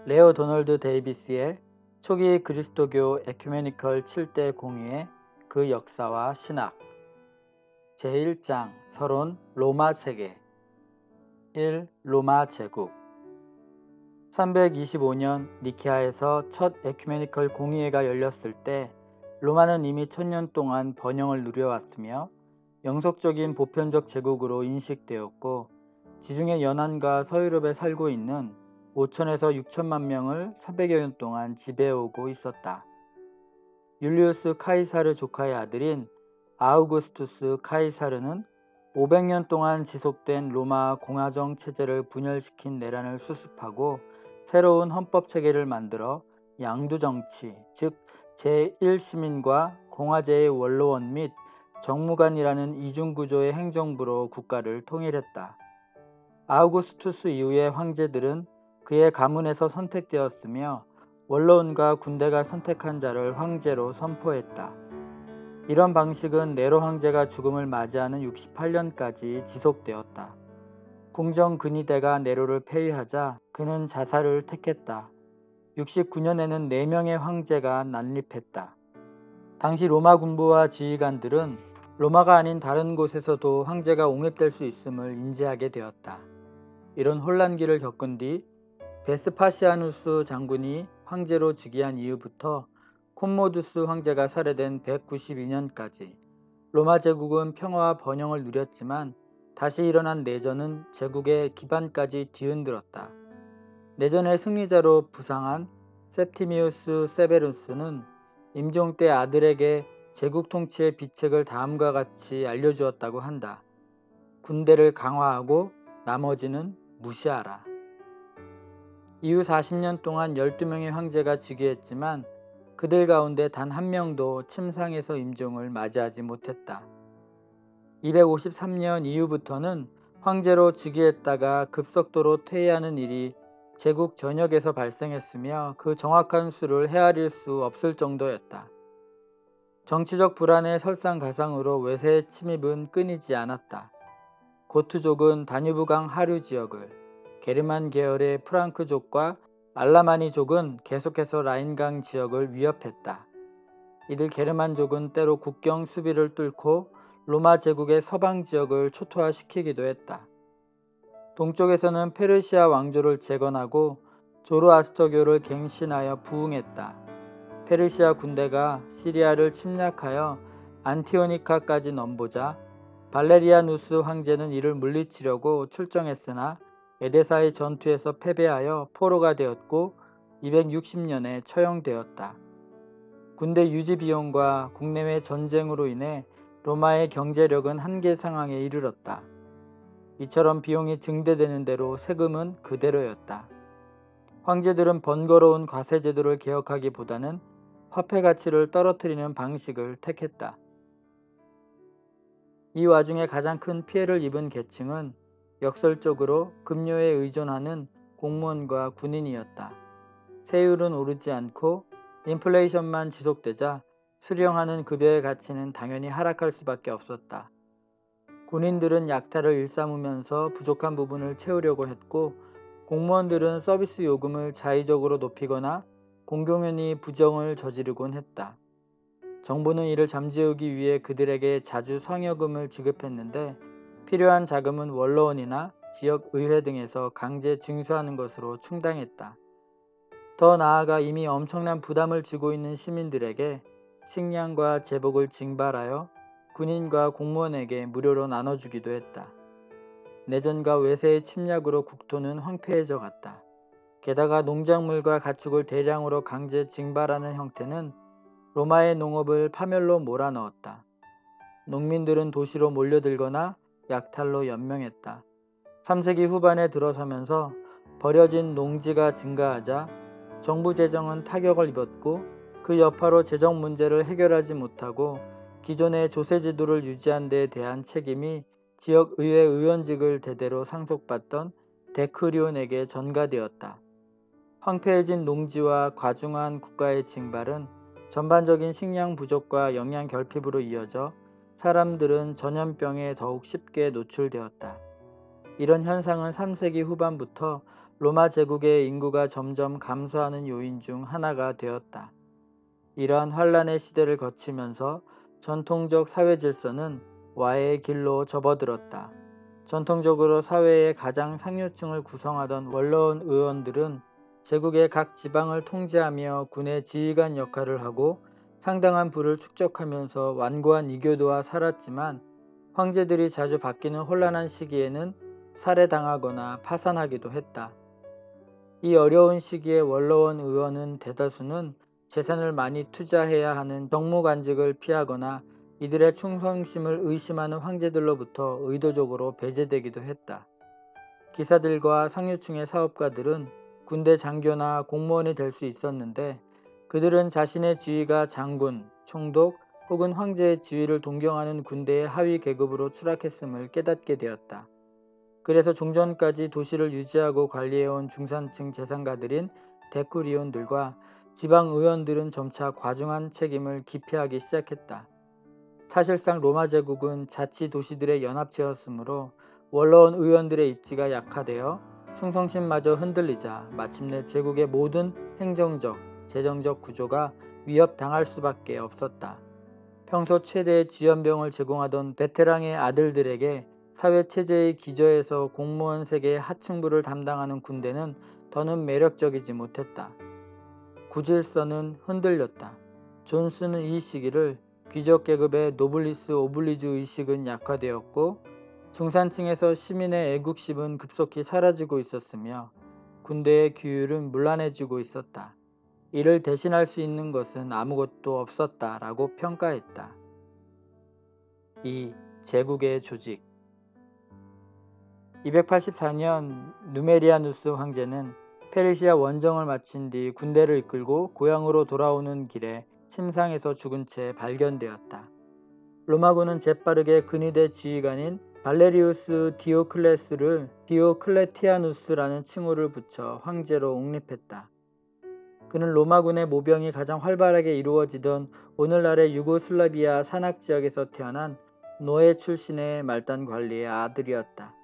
레오 도널드 데이비스의 초기 그리스도교 에큐메니컬 7대 공의의 그 역사와 신학 제1장 서론 로마 세계 1. 로마 제국 325년 니케아에서 첫 에큐메니컬 공의회가 열렸을 때 로마는 이미 1000년 동안 번영을 누려왔으며 영속적인 보편적 제국으로 인식되었고 지중해 연안과 서유럽에 살고 있는 5천에서 6천만 명을 300여 년 동안 지배해오고 있었다. 율리우스 카이사르 조카의 아들인 아우구스투스 카이사르는 500년 동안 지속된 로마 공화정 체제를 분열시킨 내란을 수습하고 새로운 헌법 체계를 만들어 양두정치, 즉 제1시민과 공화제의 원로원 및 정무관이라는 이중구조의 행정부로 국가를 통일했다. 아우구스투스 이후의 황제들은 그의 가문에서 선택되었으며 원로원과 군대가 선택한 자를 황제로 선포했다. 이런 방식은 네로 황제가 죽음을 맞이하는 68년까지 지속되었다. 궁정 근위대가 네로를 폐위하자 그는 자살을 택했다. 69년에는 4명의 황제가 난립했다. 당시 로마 군부와 지휘관들은 로마가 아닌 다른 곳에서도 황제가 옹립될 수 있음을 인지하게 되었다. 이런 혼란기를 겪은 뒤 베스파시아누스 장군이 황제로 즉위한 이후부터 콤모두스 황제가 살해된 192년까지 로마 제국은 평화와 번영을 누렸지만 다시 일어난 내전은 제국의 기반까지 뒤흔들었다. 내전의 승리자로 부상한 septimius 세베루스는 임종 때 아들에게 제국 통치의 비책을 다음과 같이 알려주었다고 한다. 군대를 강화하고 나머지는 무시하라. 이후 40년 동안 12명의 황제가 즉위했지만 그들 가운데 단 한 명도 침상에서 임종을 맞이하지 못했다. 253년 이후부터는 황제로 즉위했다가 급속도로 퇴위하는 일이 제국 전역에서 발생했으며 그 정확한 수를 헤아릴 수 없을 정도였다. 정치적 불안의 설상가상으로 외세의 침입은 끊이지 않았다. 고트족은 다뉴브강 하류 지역을, 게르만 계열의 프랑크족과 알라마니족은 계속해서 라인강 지역을 위협했다. 이들 게르만족은 때로 국경 수비를 뚫고 로마 제국의 서방 지역을 초토화시키기도 했다. 동쪽에서는 페르시아 왕조를 재건하고 조로아스터교를 갱신하여 부흥했다. 페르시아 군대가 시리아를 침략하여 안티오니카까지 넘보자 발레리아누스 황제는 이를 물리치려고 출정했으나 에데사의 전투에서 패배하여 포로가 되었고 260년에 처형되었다. 군대 유지 비용과 국내외 전쟁으로 인해 로마의 경제력은 한계 상황에 이르렀다. 이처럼 비용이 증대되는 대로 세금은 그대로였다. 황제들은 번거로운 과세 제도를 개혁하기보다는 화폐 가치를 떨어뜨리는 방식을 택했다. 이 와중에 가장 큰 피해를 입은 계층은 역설적으로 급료에 의존하는 공무원과 군인이었다. 세율은 오르지 않고 인플레이션만 지속되자 수령하는 급여의 가치는 당연히 하락할 수밖에 없었다. 군인들은 약탈을 일삼으면서 부족한 부분을 채우려고 했고 공무원들은 서비스 요금을 자의적으로 높이거나 공공연히 부정을 저지르곤 했다. 정부는 이를 잠재우기 위해 그들에게 자주 상여금을 지급했는데 필요한 자금은 원로원이나 지역의회 등에서 강제 징수하는 것으로 충당했다. 더 나아가 이미 엄청난 부담을 지고 있는 시민들에게 식량과 제복을 징발하여 군인과 공무원에게 무료로 나눠주기도 했다. 내전과 외세의 침략으로 국토는 황폐해져 갔다. 게다가 농작물과 가축을 대량으로 강제 징발하는 형태는 로마의 농업을 파멸로 몰아넣었다. 농민들은 도시로 몰려들거나 약탈로 연명했다. 3세기 후반에 들어서면서 버려진 농지가 증가하자 정부 재정은 타격을 입었고 그 여파로 재정 문제를 해결하지 못하고 기존의 조세제도를 유지한 데 대한 책임이 지역의회 의원직을 대대로 상속받던 데크리온에게 전가되었다. 황폐해진 농지와 과중한 국가의 징발은 전반적인 식량 부족과 영양 결핍으로 이어져 사람들은 전염병에 더욱 쉽게 노출되었다. 이런 현상은 3세기 후반부터 로마 제국의 인구가 점점 감소하는 요인 중 하나가 되었다. 이러한 환란의 시대를 거치면서 전통적 사회 질서는 와해의 길로 접어들었다. 전통적으로 사회의 가장 상류층을 구성하던 원로원 의원들은 제국의 각 지방을 통제하며 군의 지휘관 역할을 하고 상당한 부를 축적하면서 완고한 이교도와 살았지만, 황제들이 자주 바뀌는 혼란한 시기에는 살해당하거나 파산하기도 했다. 이 어려운 시기에 원로원 의원은 대다수는 재산을 많이 투자해야 하는 정무관직을 피하거나 이들의 충성심을 의심하는 황제들로부터 의도적으로 배제되기도 했다. 기사들과 상류층의 사업가들은 군대 장교나 공무원이 될 수 있었는데, 그들은 자신의 지위가 장군, 총독 혹은 황제의 지위를 동경하는 군대의 하위 계급으로 추락했음을 깨닫게 되었다. 그래서 종전까지 도시를 유지하고 관리해온 중산층 재산가들인 데쿠리온들과 지방의원들은 점차 과중한 책임을 기피하기 시작했다. 사실상 로마 제국은 자치도시들의 연합체였으므로 원로원 의원들의 입지가 약화되어 충성심마저 흔들리자 마침내 제국의 모든 행정적, 재정적 구조가 위협당할 수밖에 없었다. 평소 최대의 쥐연병을 제공하던 베테랑의 아들들에게 사회체제의 기저에서 공무원 세계의 하층부를 담당하는 군대는 더는 매력적이지 못했다. 구질서는 흔들렸다. 존스는 이 시기를 귀족 계급의 노블리스 오블리주 의식은 약화되었고, 중산층에서 시민의 애국심은 급속히 사라지고 있었으며 군대의 규율은 문란해지고 있었다. 이를 대신할 수 있는 것은 아무것도 없었다라고 평가했다. 2. 제국의 조직. 284년 누메리아누스 황제는 페르시아 원정을 마친 뒤 군대를 이끌고 고향으로 돌아오는 길에 침상에서 죽은 채 발견되었다. 로마군은 재빠르게 근위대 지휘관인 발레리우스 디오클레스를 디오클레티아누스라는 칭호를 붙여 황제로 옹립했다. 그는 로마군의 모병이 가장 활발하게 이루어지던 오늘날의 유고슬라비아 산악 지역에서 태어난 노예 출신의 말단 관리의 아들이었다.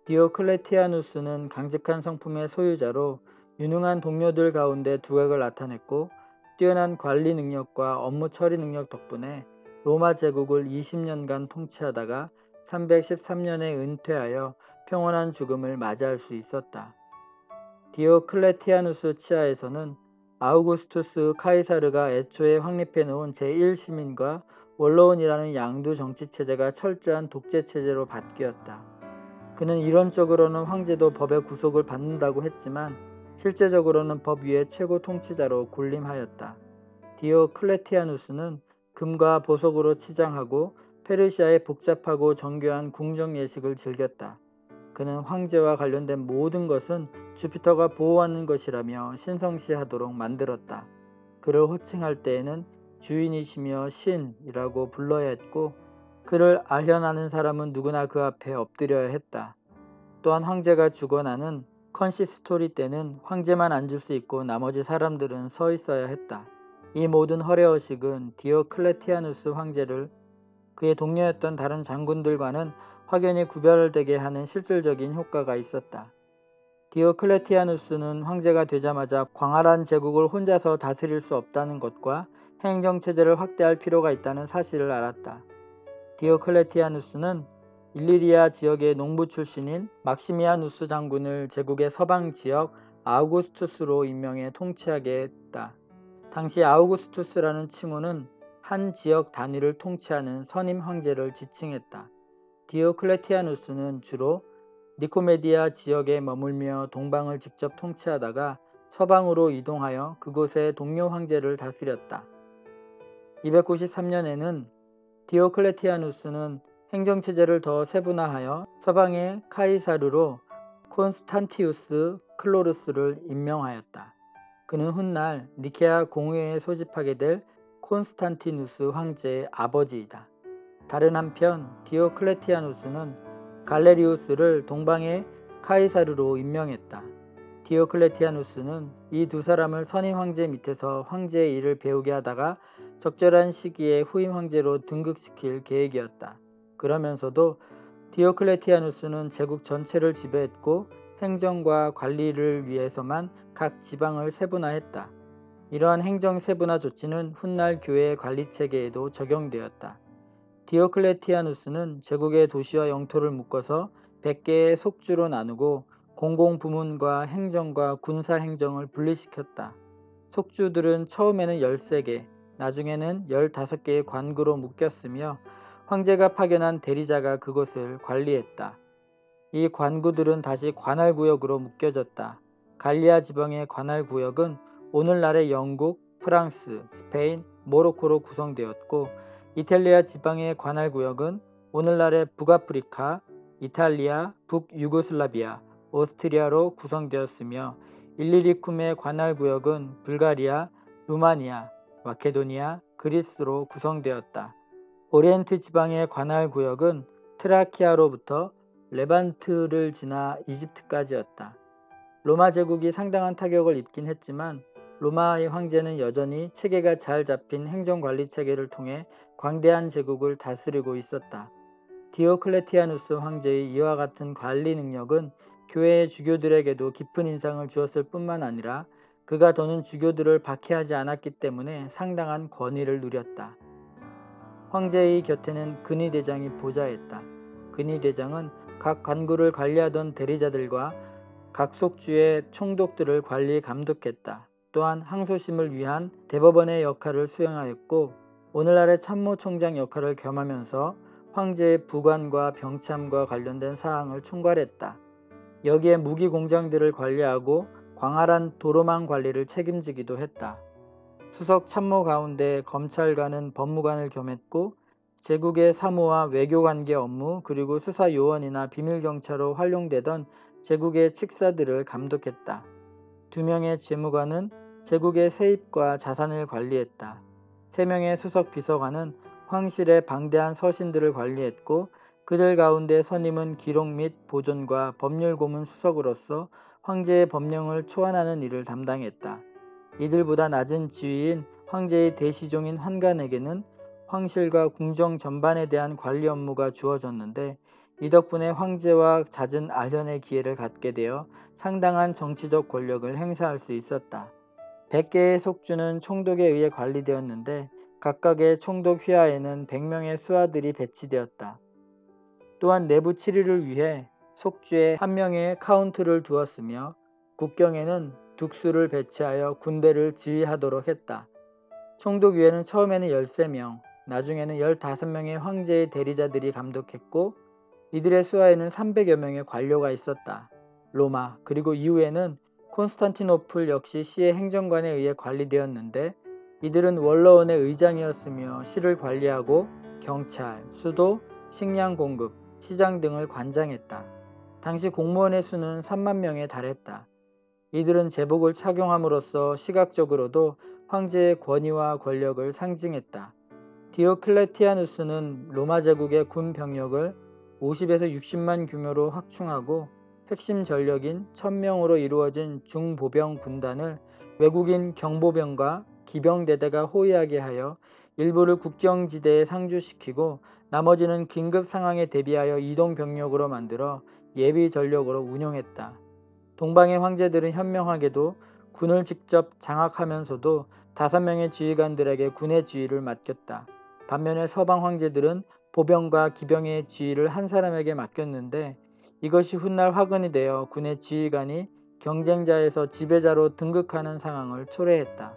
디오클레티아누스는 강직한 성품의 소유자로 유능한 동료들 가운데 두각을 나타냈고, 뛰어난 관리 능력과 업무 처리 능력 덕분에 로마 제국을 20년간 통치하다가 313년에 은퇴하여 평온한 죽음을 맞이할 수 있었다. 디오클레티아누스 치하에서는 아우구스투스 카이사르가 애초에 확립해 놓은 제1시민과 원로원이라는 양두 정치체제가 철저한 독재체제로 바뀌었다. 그는 이론적으로는 황제도 법의 구속을 받는다고 했지만 실제적으로는 법 위의 최고 통치자로 군림하였다. 디오클레티아누스는 금과 보석으로 치장하고 페르시아의 복잡하고 정교한 궁정 예식을 즐겼다. 그는 황제와 관련된 모든 것은 주피터가 보호하는 것이라며 신성시하도록 만들었다. 그를 호칭할 때에는 주인이시며 신이라고 불러야 했고, 그를 알현하는 사람은 누구나 그 앞에 엎드려야 했다. 또한 황제가 죽어나는 컨시스토리 때는 황제만 앉을 수 있고 나머지 사람들은 서 있어야 했다. 이 모든 허례허식은 디오클레티아누스 황제를 그의 동료였던 다른 장군들과는 확연히 구별되게 하는 실질적인 효과가 있었다. 디오클레티아누스는 황제가 되자마자 광활한 제국을 혼자서 다스릴 수 없다는 것과 행정체제를 확대할 필요가 있다는 사실을 알았다. 디오클레티아누스는 일리리아 지역의 농부 출신인 막시미아누스 장군을 제국의 서방 지역 아우구스투스로 임명해 통치하게 했다. 당시 아우구스투스라는 칭호는 한 지역 단위를 통치하는 선임 황제를 지칭했다. 디오클레티아누스는 주로 니코메디아 지역에 머물며 동방을 직접 통치하다가 서방으로 이동하여 그곳의 동료 황제를 다스렸다. 293년에는 디오클레티아누스는 행정체제를 더 세분화하여 서방의 카이사르로 콘스탄티우스 클로르스를 임명하였다. 그는 훗날 니케아 공회에 소집하게 될 콘스탄티누스 황제의 아버지이다. 다른 한편 디오클레티아누스는 갈레리우스를 동방의 카이사르로 임명했다. 디오클레티아누스는 이 두 사람을 선임 황제 밑에서 황제의 일을 배우게 하다가 적절한 시기에 후임 황제로 등극시킬 계획이었다. 그러면서도 디오클레티아누스는 제국 전체를 지배했고 행정과 관리를 위해서만 각 지방을 세분화했다. 이러한 행정 세분화 조치는 훗날 교회의 관리 체계에도 적용되었다. 디오클레티아누스는 제국의 도시와 영토를 묶어서 100개의 속주로 나누고 공공부문과 행정과 군사행정을 분리시켰다. 속주들은 처음에는 13개, 나중에는 15개의 관구로 묶였으며 황제가 파견한 대리자가 그곳을 관리했다. 이 관구들은 다시 관할구역으로 묶여졌다. 갈리아 지방의 관할구역은 오늘날의 영국, 프랑스, 스페인, 모로코로 구성되었고 이탈리아 지방의 관할구역은 오늘날의 북아프리카, 이탈리아, 북유고슬라비아, 오스트리아로 구성되었으며 일리리쿰의 관할구역은 불가리아, 루마니아, 마케도니아, 그리스로 구성되었다. 오리엔트 지방의 관할구역은 트라키아로부터 레반트를 지나 이집트까지였다. 로마 제국이 상당한 타격을 입긴 했지만 로마의 황제는 여전히 체계가 잘 잡힌 행정관리 체계를 통해 광대한 제국을 다스리고 있었다. 디오클레티아누스 황제의 이와 같은 관리 능력은 교회의 주교들에게도 깊은 인상을 주었을 뿐만 아니라 그가 더는 주교들을 박해하지 않았기 때문에 상당한 권위를 누렸다. 황제의 곁에는 근위대장이 보좌했다. 근위대장은 각 관구를 관리하던 대리자들과 각 속주의 총독들을 관리 감독했다. 또한 항소심을 위한 대법원의 역할을 수행하였고 오늘날의 참모총장 역할을 겸하면서 황제의 부관과 병참과 관련된 사항을 총괄했다. 여기에 무기 공장들을 관리하고 광활한 도로망 관리를 책임지기도 했다. 수석 참모 가운데 검찰관은 법무관을 겸했고 제국의 사무와 외교관계 업무 그리고 수사 요원이나 비밀경찰로 활용되던 제국의 칙사들을 감독했다. 2명의 재무관은 제국의 세입과 자산을 관리했다. 3명의 수석 비서관은 황실의 방대한 서신들을 관리했고 그들 가운데 선임은 기록 및 보존과 법률 고문 수석으로서 황제의 법령을 초안하는 일을 담당했다. 이들보다 낮은 지위인 황제의 대시종인 환관에게는 황실과 궁정 전반에 대한 관리 업무가 주어졌는데 이 덕분에 황제와 잦은 알현의 기회를 갖게 되어 상당한 정치적 권력을 행사할 수 있었다. 100개의 속주는 총독에 의해 관리되었는데 각각의 총독 휘하에는 100명의 수하들이 배치되었다. 또한 내부 치리를 위해 속주에 1명의 카운트를 두었으며 국경에는 둑수를 배치하여 군대를 지휘하도록 했다. 총독 위에는 처음에는 13명, 나중에는 15명의 황제의 대리자들이 감독했고 이들의 수하에는 300여 명의 관료가 있었다. 로마 그리고 이후에는 콘스탄티노플 역시 시의 행정관에 의해 관리되었는데 이들은 원로원의 의장이었으며 시를 관리하고 경찰, 수도, 식량 공급, 시장 등을 관장했다. 당시 공무원의 수는 3만 명에 달했다. 이들은 제복을 착용함으로써 시각적으로도 황제의 권위와 권력을 상징했다. 디오클레티아누스는 로마 제국의 군 병력을 50에서 60만 규모로 확충하고 핵심 전력인 1000명으로 이루어진 중보병 군단을 외국인 경보병과 기병대대가 호위하게 하여 일부를 국경지대에 상주시키고 나머지는 긴급 상황에 대비하여 이동 병력으로 만들어 예비 전력으로 운용했다. 동방의 황제들은 현명하게도 군을 직접 장악하면서도 5명의 지휘관들에게 군의 지휘를 맡겼다. 반면에 서방 황제들은 보병과 기병의 지휘를 한 사람에게 맡겼는데 이것이 훗날 화근이 되어 군의 지휘관이 경쟁자에서 지배자로 등극하는 상황을 초래했다.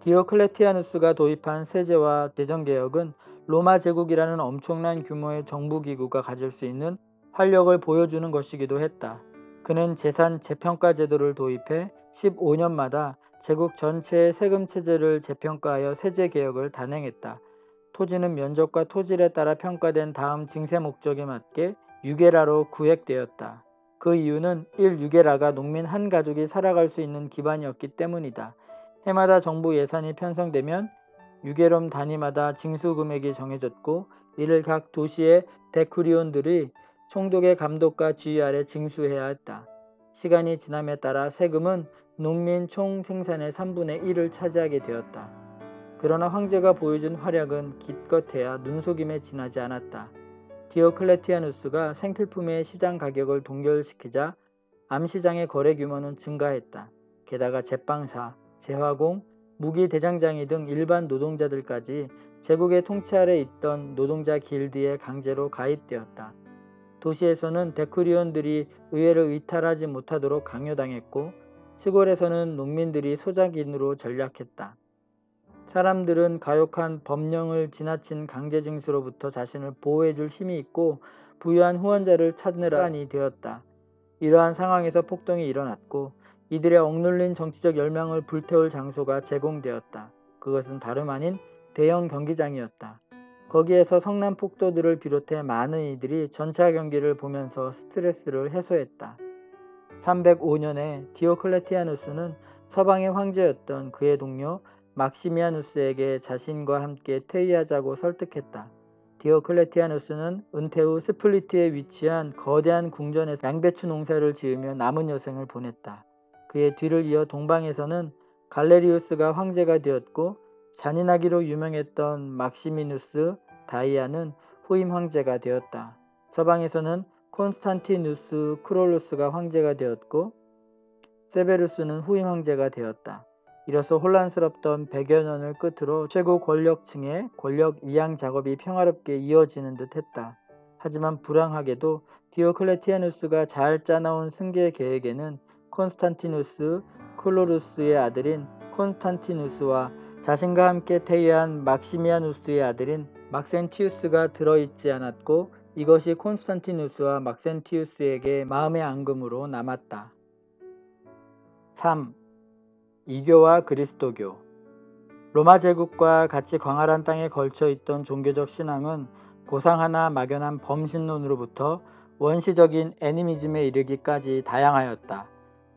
디오클레티아누스가 도입한 세제와 대정개혁은 로마 제국이라는 엄청난 규모의 정부기구가 가질 수 있는 활력을 보여주는 것이기도 했다. 그는 재산 재평가 제도를 도입해 15년마다 제국 전체의 세금 체제를 재평가하여 세제 개혁을 단행했다. 토지는 면적과 토질에 따라 평가된 다음 징세 목적에 맞게 유게라로 구획되었다. 그 이유는 1유게라가 농민 한 가족이 살아갈 수 있는 기반이었기 때문이다. 해마다 정부 예산이 편성되면 유게롬 단위마다 징수 금액이 정해졌고 이를 각 도시의 데쿠리온들이 총독의 감독과 지휘 아래 징수해야 했다. 시간이 지남에 따라 세금은 농민 총 생산의 3분의 1을 차지하게 되었다. 그러나 황제가 보여준 활약은 기껏해야 눈속임에 지나지 않았다. 디오클레티아누스가 생필품의 시장 가격을 동결시키자 암시장의 거래 규모는 증가했다. 게다가 제빵사, 제화공, 무기 대장장이 등 일반 노동자들까지 제국의 통치 아래 있던 노동자 길드에 강제로 가입되었다. 도시에서는 데쿠리온들이 의회를 의탈하지 못하도록 강요당했고 시골에서는 농민들이 소작인으로 전락했다. 사람들은 가혹한 법령을 지나친 강제징수로부터 자신을 보호해줄 힘이 있고 부유한 후원자를 찾느라 한이 되었다. 이러한 상황에서 폭동이 일어났고 이들의 억눌린 정치적 열망을 불태울 장소가 제공되었다. 그것은 다름 아닌 대형 경기장이었다. 거기에서 성남 폭도들을 비롯해 많은 이들이 전차 경기를 보면서 스트레스를 해소했다. 305년에 디오클레티아누스는 서방의 황제였던 그의 동료 막시미아누스에게 자신과 함께 퇴위하자고 설득했다. 디오클레티아누스는 은퇴 후 스플리트에 위치한 거대한 궁전에서 양배추 농사를 지으며 남은 여생을 보냈다. 그의 뒤를 이어 동방에서는 갈레리우스가 황제가 되었고 잔인하기로 유명했던 막시미누스 다이아는 후임 황제가 되었다. 서방에서는 콘스탄티누스 크롤루스가 황제가 되었고 세베루스는 후임 황제가 되었다. 이로써 혼란스럽던 100여 년을 끝으로 최고 권력층의 권력 이양 작업이 평화롭게 이어지는 듯 했다. 하지만 불행하게도 디오클레티아누스가 잘 짜나온 승계 계획에는 콘스탄티누스 클로루스의 아들인 콘스탄티누스와 자신과 함께 퇴위한 막시미아누스의 아들인 막센티우스가 들어있지 않았고 이것이 콘스탄티누스와 막센티우스에게 마음의 앙금으로 남았다. 3. 이교와 그리스도교. 로마 제국과 같이 광활한 땅에 걸쳐 있던 종교적 신앙은 고상하나 막연한 범신론으로부터 원시적인 애니미즘에 이르기까지 다양하였다.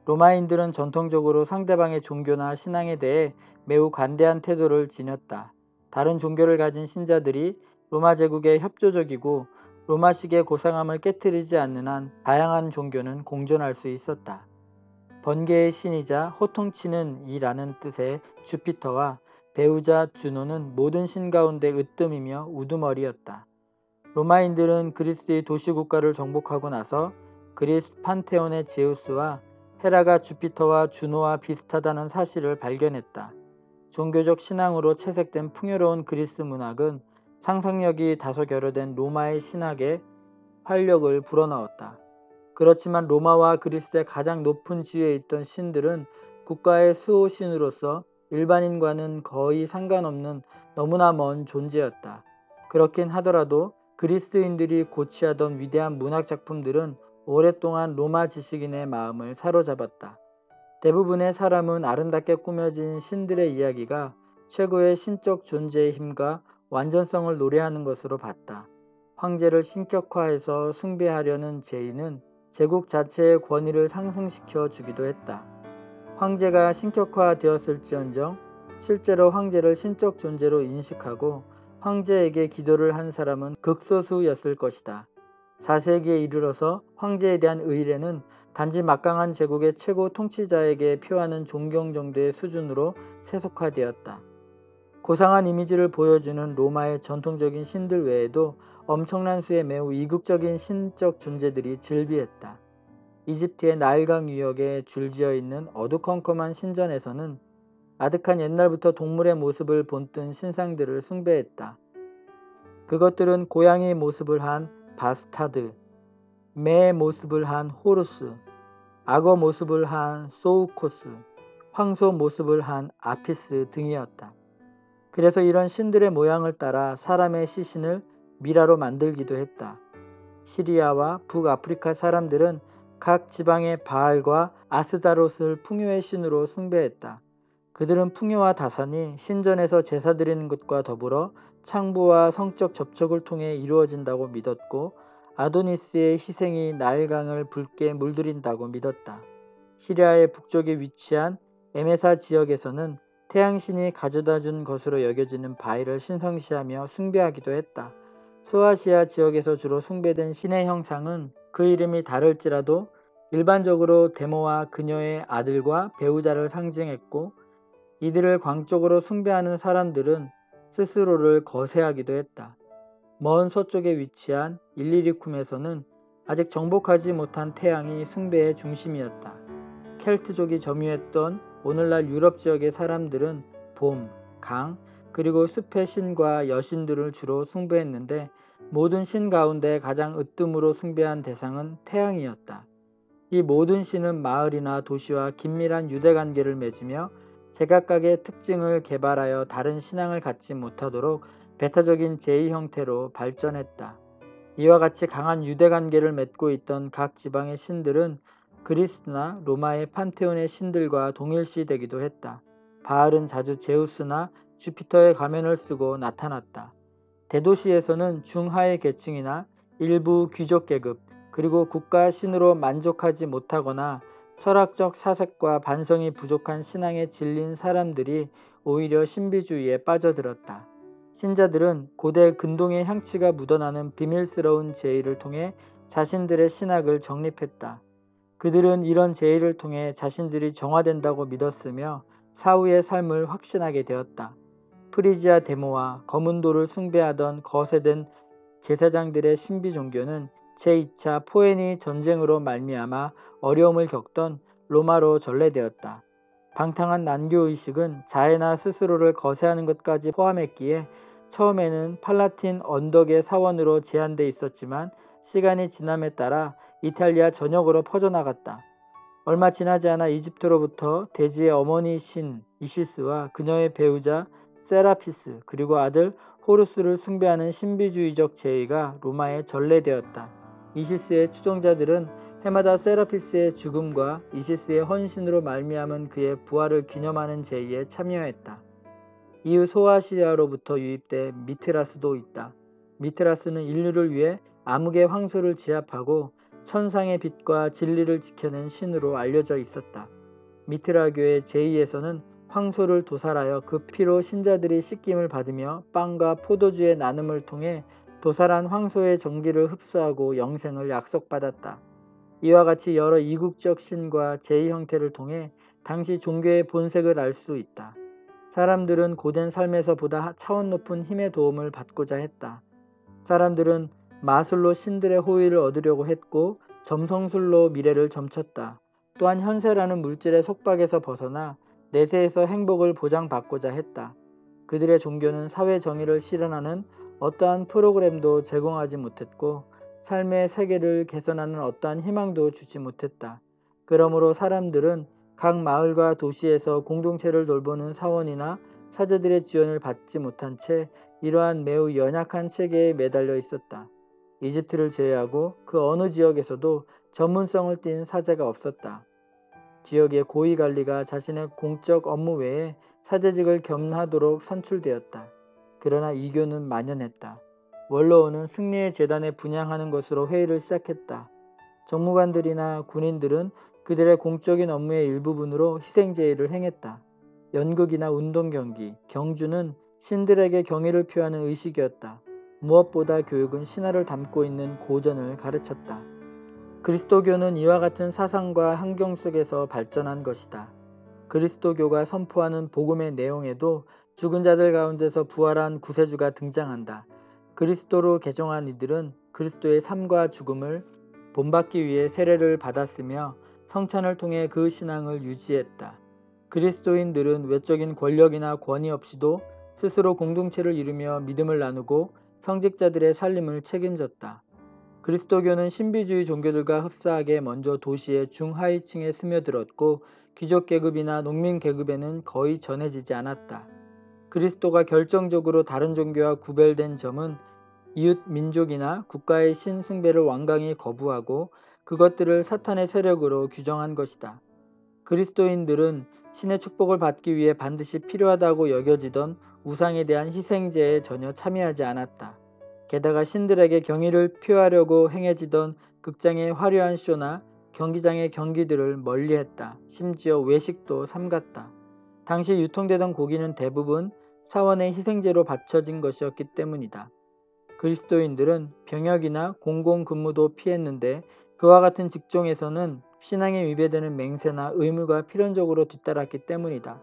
로마인들은 전통적으로 상대방의 종교나 신앙에 대해 매우 관대한 태도를 지녔다. 다른 종교를 가진 신자들이 로마 제국에 협조적이고 로마식의 고상함을 깨뜨리지 않는 한 다양한 종교는 공존할 수 있었다. 번개의 신이자 호통치는 이라는 뜻의 주피터와 배우자 주노는 모든 신 가운데 으뜸이며 우두머리였다. 로마인들은 그리스의 도시국가를 정복하고 나서 그리스 판테온의 제우스와 헤라가 주피터와 주노와 비슷하다는 사실을 발견했다. 종교적 신앙으로 채색된 풍요로운 그리스 문학은 상상력이 다소 결여된 로마의 신학에 활력을 불어넣었다. 그렇지만 로마와 그리스의 가장 높은 지위에 있던 신들은 국가의 수호신으로서 일반인과는 거의 상관없는 너무나 먼 존재였다. 그렇긴 하더라도 그리스인들이 고취하던 위대한 문학작품들은 오랫동안 로마 지식인의 마음을 사로잡았다. 대부분의 사람은 아름답게 꾸며진 신들의 이야기가 최고의 신적 존재의 힘과 완전성을 노래하는 것으로 봤다. 황제를 신격화해서 숭배하려는 제의는 제국 자체의 권위를 상승시켜 주기도 했다. 황제가 신격화되었을지언정 실제로 황제를 신적 존재로 인식하고 황제에게 기도를 한 사람은 극소수였을 것이다. 4세기에 이르러서 황제에 대한 의례는 단지 막강한 제국의 최고 통치자에게 표하는 존경 정도의 수준으로 세속화되었다. 고상한 이미지를 보여주는 로마의 전통적인 신들 외에도 엄청난 수의 매우 이국적인 신적 존재들이 즐비했다. 이집트의 나일강 유역에 줄지어 있는 어두컴컴한 신전에서는 아득한 옛날부터 동물의 모습을 본뜬 신상들을 숭배했다. 그것들은 고양이의 모습을 한 바스타드, 매의 모습을 한 호루스, 악어 모습을 한 소우코스, 황소 모습을 한 아피스 등이었다. 그래서 이런 신들의 모양을 따라 사람의 시신을 미라로 만들기도 했다. 시리아와 북아프리카 사람들은 각 지방의 바알과 아스다롯을 풍요의 신으로 숭배했다. 그들은 풍요와 다산이 신전에서 제사 드리는 것과 더불어 창부와 성적 접촉을 통해 이루어진다고 믿었고 아도니스의 희생이 나일강을 붉게 물들인다고 믿었다. 시리아의 북쪽에 위치한 에메사 지역에서는 태양신이 가져다 준 것으로 여겨지는 바위를 신성시하며 숭배하기도 했다. 소아시아 지역에서 주로 숭배된 신의 형상은 그 이름이 다를지라도 일반적으로 데모와 그녀의 아들과 배우자를 상징했고 이들을 광적으로 숭배하는 사람들은 스스로를 거세하기도 했다. 먼 서쪽에 위치한 일리리쿰에서는 아직 정복하지 못한 태양이 숭배의 중심이었다. 켈트족이 점유했던 오늘날 유럽 지역의 사람들은 봄, 강, 그리고 숲의 신과 여신들을 주로 숭배했는데 모든 신 가운데 가장 으뜸으로 숭배한 대상은 태양이었다. 이 모든 신은 마을이나 도시와 긴밀한 유대관계를 맺으며 제각각의 특징을 개발하여 다른 신앙을 갖지 못하도록 배타적인 제2 형태로 발전했다. 이와 같이 강한 유대관계를 맺고 있던 각 지방의 신들은 그리스나 로마의 판테온의 신들과 동일시되기도 했다. 바알은 자주 제우스나 주피터의 가면을 쓰고 나타났다. 대도시에서는 중하의 계층이나 일부 귀족 계급, 그리고 국가 신으로 만족하지 못하거나 철학적 사색과 반성이 부족한 신앙에 질린 사람들이 오히려 신비주의에 빠져들었다. 신자들은 고대 근동의 향취가 묻어나는 비밀스러운 제의를 통해 자신들의 신학을 정립했다. 그들은 이런 제의를 통해 자신들이 정화된다고 믿었으며 사후의 삶을 확신하게 되었다. 프리지아 데모와 검은 돌을 숭배하던 거세된 제사장들의 신비 종교는 제2차 포에니 전쟁으로 말미암아 어려움을 겪던 로마로 전래되었다. 방탕한 난교의식은 자해나 스스로를 거세하는 것까지 포함했기에 처음에는 팔라틴 언덕의 사원으로 제한돼 있었지만 시간이 지남에 따라 이탈리아 전역으로 퍼져나갔다. 얼마 지나지 않아 이집트로부터 대지의 어머니 신 이시스와 그녀의 배우자 세라피스 그리고 아들 호루스를 숭배하는 신비주의적 제의가 로마에 전래되었다. 이시스의 추종자들은 해마다 세라피스의 죽음과 이시스의 헌신으로 말미암은 그의 부활을 기념하는 제의에 참여했다. 이후 소아시아로부터 유입된 미트라스도 있다. 미트라스는 인류를 위해 암흑의 황소를 지압하고 천상의 빛과 진리를 지켜낸 신으로 알려져 있었다. 미트라교의 제2에서는 황소를 도살하여 그 피로 신자들이 씻김을 받으며 빵과 포도주의 나눔을 통해 도살한 황소의 정기를 흡수하고 영생을 약속받았다. 이와 같이 여러 이국적 신과 제2 형태를 통해 당시 종교의 본색을 알 수 있다. 사람들은 고된 삶에서 보다 차원 높은 힘의 도움을 받고자 했다. 사람들은 마술로 신들의 호의를 얻으려고 했고 점성술로 미래를 점쳤다. 또한 현세라는 물질의 속박에서 벗어나 내세에서 행복을 보장받고자 했다. 그들의 종교는 사회 정의를 실현하는 어떠한 프로그램도 제공하지 못했고 삶의 세계를 개선하는 어떠한 희망도 주지 못했다. 그러므로 사람들은 각 마을과 도시에서 공동체를 돌보는 사원이나 사제들의 지원을 받지 못한 채 이러한 매우 연약한 체계에 매달려 있었다. 이집트를 제외하고 그 어느 지역에서도 전문성을 띈 사제가 없었다. 지역의 고위관리가 자신의 공적 업무 외에 사제직을 겸하도록 선출되었다. 그러나 이교는 만연했다. 원로원은 승리의 재단에 분양하는 것으로 회의를 시작했다. 정무관들이나 군인들은 그들의 공적인 업무의 일부분으로 희생제의를 행했다. 연극이나 운동경기, 경주는 신들에게 경의를 표하는 의식이었다. 무엇보다 교육은 신화를 담고 있는 고전을 가르쳤다. 그리스도교는 이와 같은 사상과 환경 속에서 발전한 것이다. 그리스도교가 선포하는 복음의 내용에도 죽은 자들 가운데서 부활한 구세주가 등장한다. 그리스도로 개종한 이들은 그리스도의 삶과 죽음을 본받기 위해 세례를 받았으며 성찬을 통해 그 신앙을 유지했다. 그리스도인들은 외적인 권력이나 권위 없이도 스스로 공동체를 이루며 믿음을 나누고 성직자들의 살림을 책임졌다. 그리스도교는 신비주의 종교들과 흡사하게 먼저 도시의 중하위층에 스며들었고 귀족 계급이나 농민 계급에는 거의 전해지지 않았다. 그리스도가 결정적으로 다른 종교와 구별된 점은 이웃 민족이나 국가의 신 숭배를 완강히 거부하고 그것들을 사탄의 세력으로 규정한 것이다. 그리스도인들은 신의 축복을 받기 위해 반드시 필요하다고 여겨지던 우상에 대한 희생제에 전혀 참여하지 않았다. 게다가 신들에게 경의를 표하려고 행해지던 극장의 화려한 쇼나 경기장의 경기들을 멀리했다. 심지어 외식도 삼갔다. 당시 유통되던 고기는 대부분 사원의 희생제로 바쳐진 것이었기 때문이다. 그리스도인들은 병역이나 공공근무도 피했는데 그와 같은 직종에서는 신앙에 위배되는 맹세나 의무가 필연적으로 뒤따랐기 때문이다.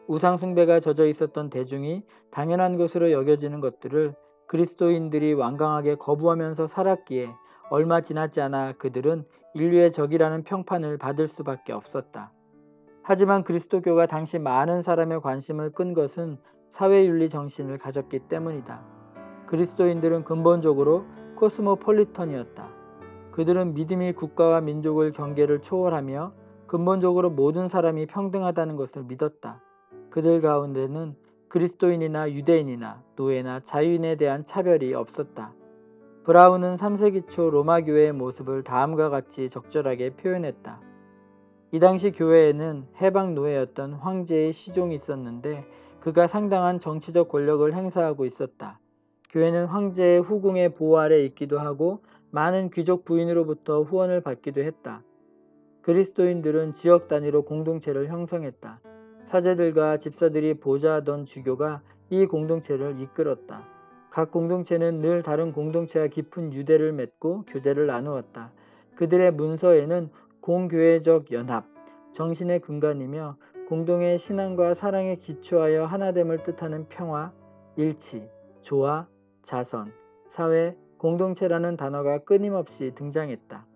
우상 숭배가 젖어 있었던 대중이 당연한 것으로 여겨지는 것들을 그리스도인들이 완강하게 거부하면서 살았기에 얼마 지나지 않아 그들은 인류의 적이라는 평판을 받을 수밖에 없었다. 하지만 그리스도교가 당시 많은 사람의 관심을 끈 것은 사회윤리 정신을 가졌기 때문이다. 그리스도인들은 근본적으로 코스모폴리턴이었다. 그들은 믿음이 국가와 민족을 경계를 초월하며 근본적으로 모든 사람이 평등하다는 것을 믿었다. 그들 가운데는 그리스도인이나 유대인이나 노예나 자유인에 대한 차별이 없었다. 브라운은 3세기 초 로마 교회의 모습을 다음과 같이 적절하게 표현했다. 이 당시 교회에는 해방 노예였던 황제의 시종이 있었는데 그가 상당한 정치적 권력을 행사하고 있었다. 교회는 황제의 후궁의 보호 아래 있기도 하고 많은 귀족 부인으로부터 후원을 받기도 했다. 그리스도인들은 지역 단위로 공동체를 형성했다. 사제들과 집사들이 보좌하던 주교가 이 공동체를 이끌었다. 각 공동체는 늘 다른 공동체와 깊은 유대를 맺고 교제를 나누었다. 그들의 문서에는 공교회적 연합, 정신의 근간이며 공동의 신앙과 사랑에 기초하여 하나됨을 뜻하는 평화, 일치, 조화, 자선, 사회, 공동체라는 단어가 끊임없이 등장했다.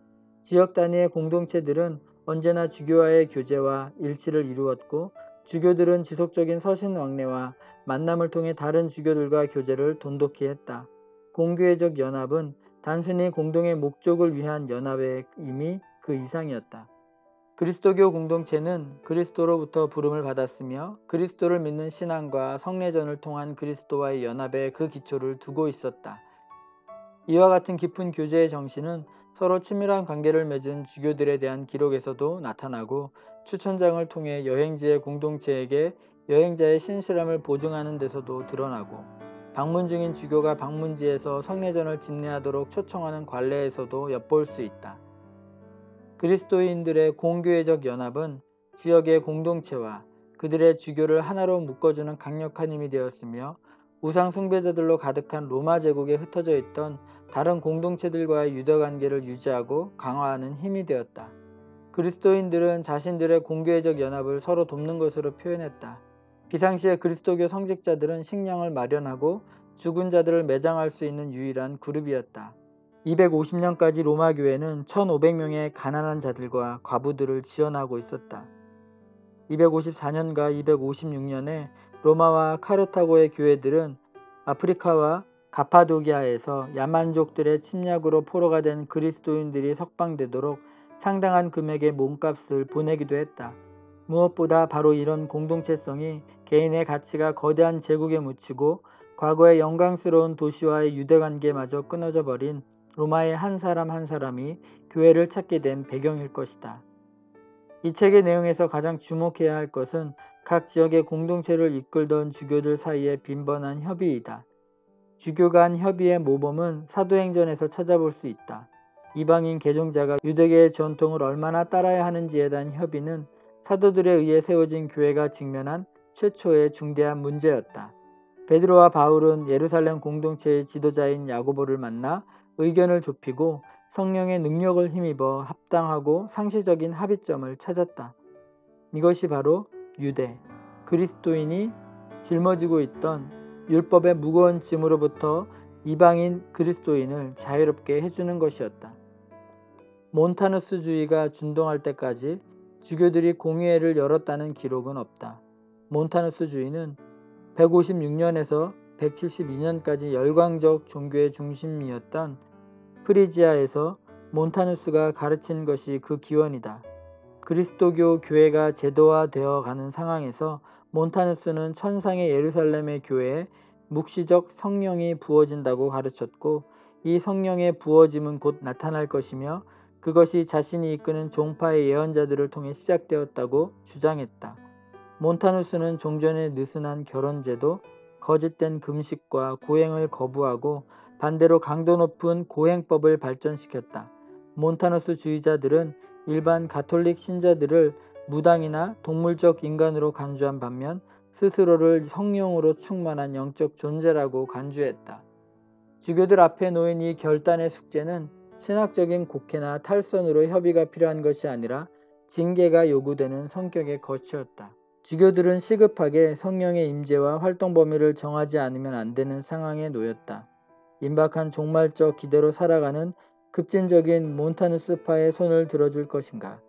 지역 단위의 공동체들은 언제나 주교와의 교제와 일치를 이루었고 주교들은 지속적인 서신 왕래와 만남을 통해 다른 주교들과 교제를 돈독히 했다. 공교회적 연합은 단순히 공동의 목적을 위한 연합의 이미 그 이상이었다. 그리스도교 공동체는 그리스도로부터 부름을 받았으며 그리스도를 믿는 신앙과 성례전을 통한 그리스도와의 연합에 그 기초를 두고 있었다. 이와 같은 깊은 교제의 정신은 서로 친밀한 관계를 맺은 주교들에 대한 기록에서도 나타나고 추천장을 통해 여행지의 공동체에게 여행자의 신실함을 보증하는 데서도 드러나고 방문 중인 주교가 방문지에서 성례전을 집례하도록 초청하는 관례에서도 엿볼 수 있다. 그리스도인들의 공교회적 연합은 지역의 공동체와 그들의 주교를 하나로 묶어주는 강력한 힘이 되었으며 우상 숭배자들로 가득한 로마 제국에 흩어져 있던 다른 공동체들과의 유대관계를 유지하고 강화하는 힘이 되었다. 그리스도인들은 자신들의 공교회적 연합을 서로 돕는 것으로 표현했다. 비상시에 그리스도교 성직자들은 식량을 마련하고 죽은 자들을 매장할 수 있는 유일한 그룹이었다. 250년까지 로마 교회는 1500명의 가난한 자들과 과부들을 지원하고 있었다. 254년과 256년에 로마와 카르타고의 교회들은 아프리카와 가파도기아에서 야만족들의 침략으로 포로가 된 그리스도인들이 석방되도록 상당한 금액의 몸값을 보내기도 했다. 무엇보다 바로 이런 공동체성이 개인의 가치가 거대한 제국에 묻히고 과거의 영광스러운 도시와의 유대관계마저 끊어져 버린 로마의 한 사람 한 사람이 교회를 찾게 된 배경일 것이다. 이 책의 내용에서 가장 주목해야 할 것은 각 지역의 공동체를 이끌던 주교들 사이의 빈번한 협의이다. 주교 간 협의의 모범은 사도행전에서 찾아볼 수 있다. 이방인 개종자가 유대계의 전통을 얼마나 따라야 하는지에 대한 협의는 사도들에 의해 세워진 교회가 직면한 최초의 중대한 문제였다. 베드로와 바울은 예루살렘 공동체의 지도자인 야고보를 만나 의견을 좁히고 성령의 능력을 힘입어 합당하고 상시적인 합의점을 찾았다. 이것이 바로 유대, 그리스도인이 짊어지고 있던 율법의 무거운 짐으로부터 이방인 그리스도인을 자유롭게 해주는 것이었다. 몬타누스주의가 준동할 때까지 주교들이 공의회를 열었다는 기록은 없다. 몬타누스주의는 156년에서 172년까지 열광적 종교의 중심이었던 프리지아에서 몬타누스가 가르친 것이 그 기원이다. 그리스도교 교회가 제도화되어 가는 상황에서 몬타누스는 천상의 예루살렘의 교회에 묵시적 성령이 부어진다고 가르쳤고 이 성령의 부어짐은 곧 나타날 것이며 그것이 자신이 이끄는 종파의 예언자들을 통해 시작되었다고 주장했다. 몬타누스는 종전의 느슨한 결혼제도, 거짓된 금식과 고행을 거부하고 반대로 강도 높은 고행법을 발전시켰다. 몬타누스 주의자들은 일반 가톨릭 신자들을 무당이나 동물적 인간으로 간주한 반면 스스로를 성령으로 충만한 영적 존재라고 간주했다. 주교들 앞에 놓인 이 결단의 숙제는 신학적인 곡해나 탈선으로 협의가 필요한 것이 아니라 징계가 요구되는 성격의 것이었다. 주교들은 시급하게 성령의 임재와 활동 범위를 정하지 않으면 안 되는 상황에 놓였다. 임박한 종말적 기대로 살아가는 급진적인 몬타누스파의 손을 들어줄 것인가?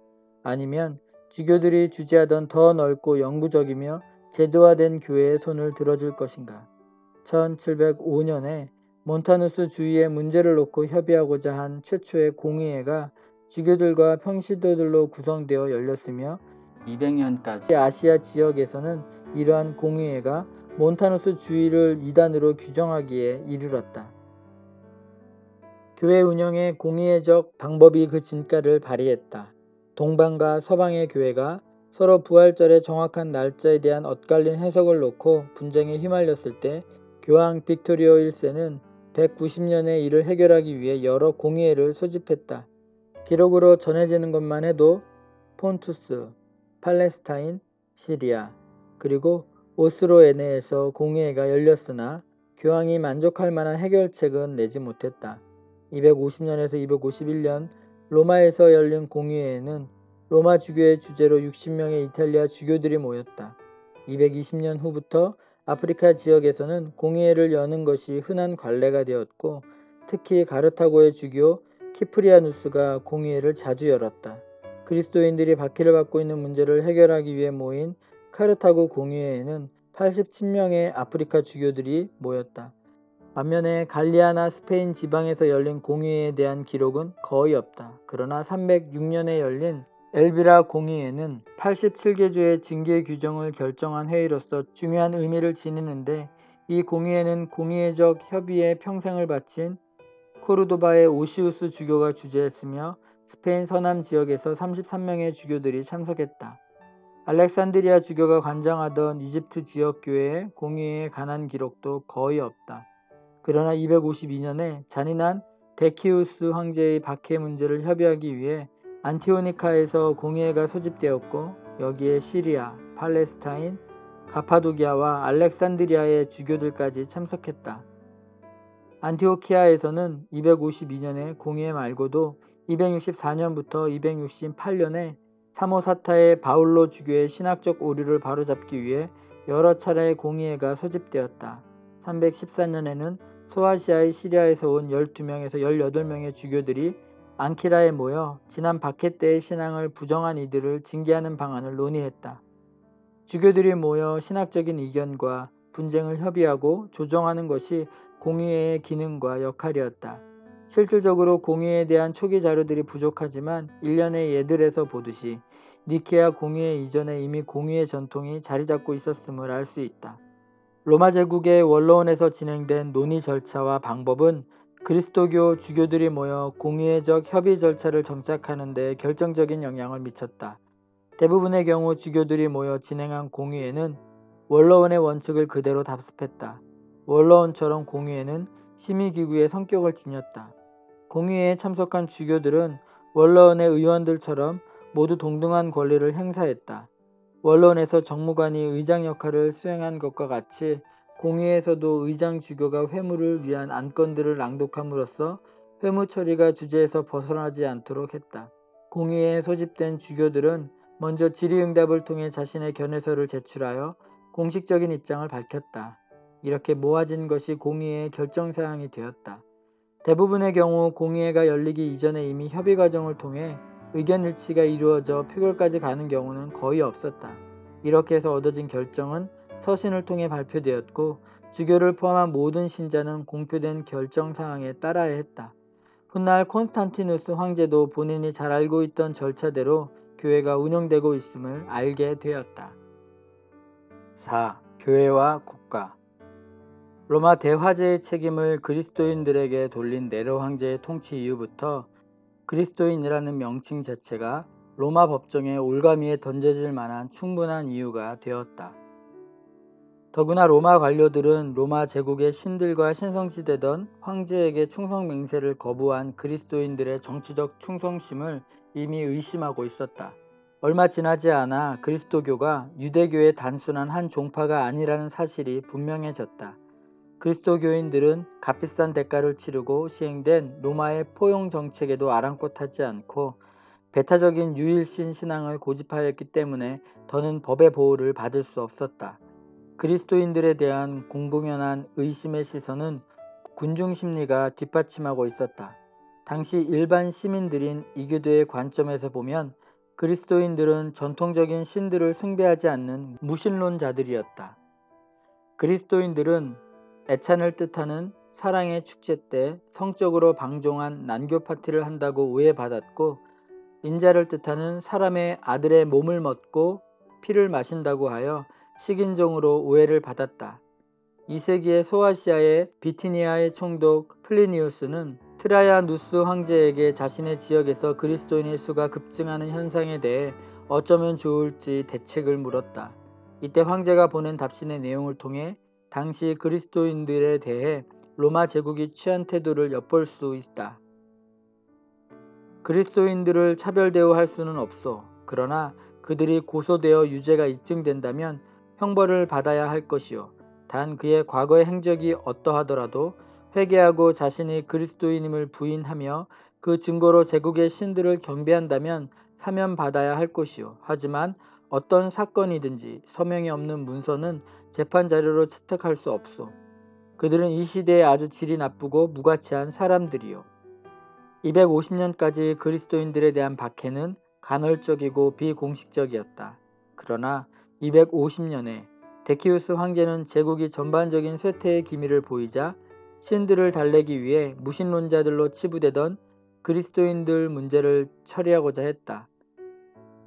아니면 주교들이 주재하던 더 넓고 영구적이며 제도화된 교회의 손을 들어줄 것인가? 1705년에 몬타누스 주의의 문제를 놓고 협의하고자 한 최초의 공의회가 주교들과 평신도들로 구성되어 열렸으며 200년까지 아시아 지역에서는 이러한 공의회가 몬타누스 주의를 이단으로 규정하기에 이르렀다. 교회 운영의 공의회적 방법이 그 진가를 발휘했다. 동방과 서방의 교회가 서로 부활절의 정확한 날짜에 대한 엇갈린 해석을 놓고 분쟁에 휘말렸을 때 교황 빅토리오 1세는 190년에 이를 해결하기 위해 여러 공의회를 소집했다. 기록으로 전해지는 것만 해도 폰투스, 팔레스타인, 시리아, 그리고 오스로에네에서 공의회가 열렸으나 교황이 만족할 만한 해결책은 내지 못했다. 250년에서 251년 로마에서 열린 공의회에는 로마 주교의 주재로 60명의 이탈리아 주교들이 모였다. 220년 후부터 아프리카 지역에서는 공의회를 여는 것이 흔한 관례가 되었고 특히 가르타고의 주교 키프리아누스가 공의회를 자주 열었다. 그리스도인들이 박해를 받고 있는 문제를 해결하기 위해 모인 카르타고 공의회에는 87명의 아프리카 주교들이 모였다. 반면에 갈리아나 스페인 지방에서 열린 공의회에 대한 기록은 거의 없다. 그러나 306년에 열린 엘비라 공의회는 87개조의 징계 규정을 결정한 회의로서 중요한 의미를 지니는데 이 공의회는 공의회적 협의에 평생을 바친 코르도바의 오시우스 주교가 주재했으며 스페인 서남 지역에서 33명의 주교들이 참석했다. 알렉산드리아 주교가 관장하던 이집트 지역 교회의 공의회에 관한 기록도 거의 없다. 그러나 252년에 잔인한 데키우스 황제의 박해 문제를 협의하기 위해 안티오니카에서 공의회가 소집되었고 여기에 시리아, 팔레스타인, 가파도기아와 알렉산드리아의 주교들까지 참석했다. 안티오키아에서는 252년에 공의회 말고도 264년부터 268년에 사모사타의 바울로 주교의 신학적 오류를 바로잡기 위해 여러 차례의 공의회가 소집되었다. 314년에는 소아시아의 시리아에서 온 12명에서 18명의 주교들이 앙키라에 모여 지난 박해 때의 신앙을 부정한 이들을 징계하는 방안을 논의했다. 주교들이 모여 신학적인 이견과 분쟁을 협의하고 조정하는 것이 공의회의 기능과 역할이었다. 실질적으로 공의회에 대한 초기 자료들이 부족하지만 일련의 예들에서 보듯이 니케아 공의회 이전에 이미 공의회 전통이 자리 잡고 있었음을 알 수 있다. 로마 제국의 원로원에서 진행된 논의 절차와 방법은 그리스도교 주교들이 모여 공의회적 협의 절차를 정착하는 데 결정적인 영향을 미쳤다. 대부분의 경우 주교들이 모여 진행한 공의회는 원로원의 원칙을 그대로 답습했다. 원로원처럼 공의회는 심의기구의 성격을 지녔다. 공의회에 참석한 주교들은 원로원의 의원들처럼 모두 동등한 권리를 행사했다. 원로원에서 정무관이 의장 역할을 수행한 것과 같이 공의회에서도 의장 주교가 회무를 위한 안건들을 낭독함으로써 회무 처리가 주제에서 벗어나지 않도록 했다. 공의회에 소집된 주교들은 먼저 질의응답을 통해 자신의 견해서를 제출하여 공식적인 입장을 밝혔다. 이렇게 모아진 것이 공의회의 결정사항이 되었다. 대부분의 경우 공의회가 열리기 이전에 이미 협의 과정을 통해 의견 일치가 이루어져 표결까지 가는 경우는 거의 없었다. 이렇게 해서 얻어진 결정은 서신을 통해 발표되었고 주교를 포함한 모든 신자는 공표된 결정사항에 따라야 했다. 훗날 콘스탄티누스 황제도 본인이 잘 알고 있던 절차대로 교회가 운영되고 있음을 알게 되었다. 4. 교회와 국가. 로마 대화제의 책임을 그리스도인들에게 돌린 네로 황제의 통치 이후부터 그리스도인이라는 명칭 자체가 로마 법정의 올가미에 던져질 만한 충분한 이유가 되었다. 더구나 로마 관료들은 로마 제국의 신들과 신성시되던 황제에게 충성 맹세를 거부한 그리스도인들의 정치적 충성심을 이미 의심하고 있었다. 얼마 지나지 않아 그리스도교가 유대교의 단순한 한 종파가 아니라는 사실이 분명해졌다. 그리스도교인들은 값비싼 대가를 치르고 시행된 로마의 포용 정책에도 아랑곳하지 않고 배타적인 유일신 신앙을 고집하였기 때문에 더는 법의 보호를 받을 수 없었다. 그리스도인들에 대한 공공연한 의심의 시선은 군중심리가 뒷받침하고 있었다. 당시 일반 시민들인 이교도의 관점에서 보면 그리스도인들은 전통적인 신들을 숭배하지 않는 무신론자들이었다. 그리스도인들은 애찬을 뜻하는 사랑의 축제 때 성적으로 방종한 난교 파티를 한다고 오해받았고, 인자를 뜻하는 사람의 아들의 몸을 먹고 피를 마신다고 하여 식인종으로 오해를 받았다. 2세기의 소아시아의 비티니아의 총독 플리니우스는 트라야누스 황제에게 자신의 지역에서 그리스도인의 수가 급증하는 현상에 대해 어쩌면 좋을지 대책을 물었다. 이때 황제가 보낸 답신의 내용을 통해 당시 그리스도인들에 대해 로마 제국이 취한 태도를 엿볼 수 있다. 그리스도인들을 차별 대우할 수는 없어. 그러나 그들이 고소되어 유죄가 입증된다면 형벌을 받아야 할 것이요. 단 그의 과거의 행적이 어떠하더라도 회개하고 자신이 그리스도인임을 부인하며 그 증거로 제국의 신들을 경배한다면 사면받아야 할 것이요. 하지만 어떤 사건이든지 서명이 없는 문서는 재판 자료로 채택할 수 없소. 그들은 이 시대에 아주 질이 나쁘고 무가치한 사람들이요. 250년까지 그리스도인들에 대한 박해는 간헐적이고 비공식적이었다. 그러나 250년에 데키우스 황제는 제국이 전반적인 쇠퇴의 기미를 보이자 신들을 달래기 위해 무신론자들로 치부되던 그리스도인들 문제를 처리하고자 했다.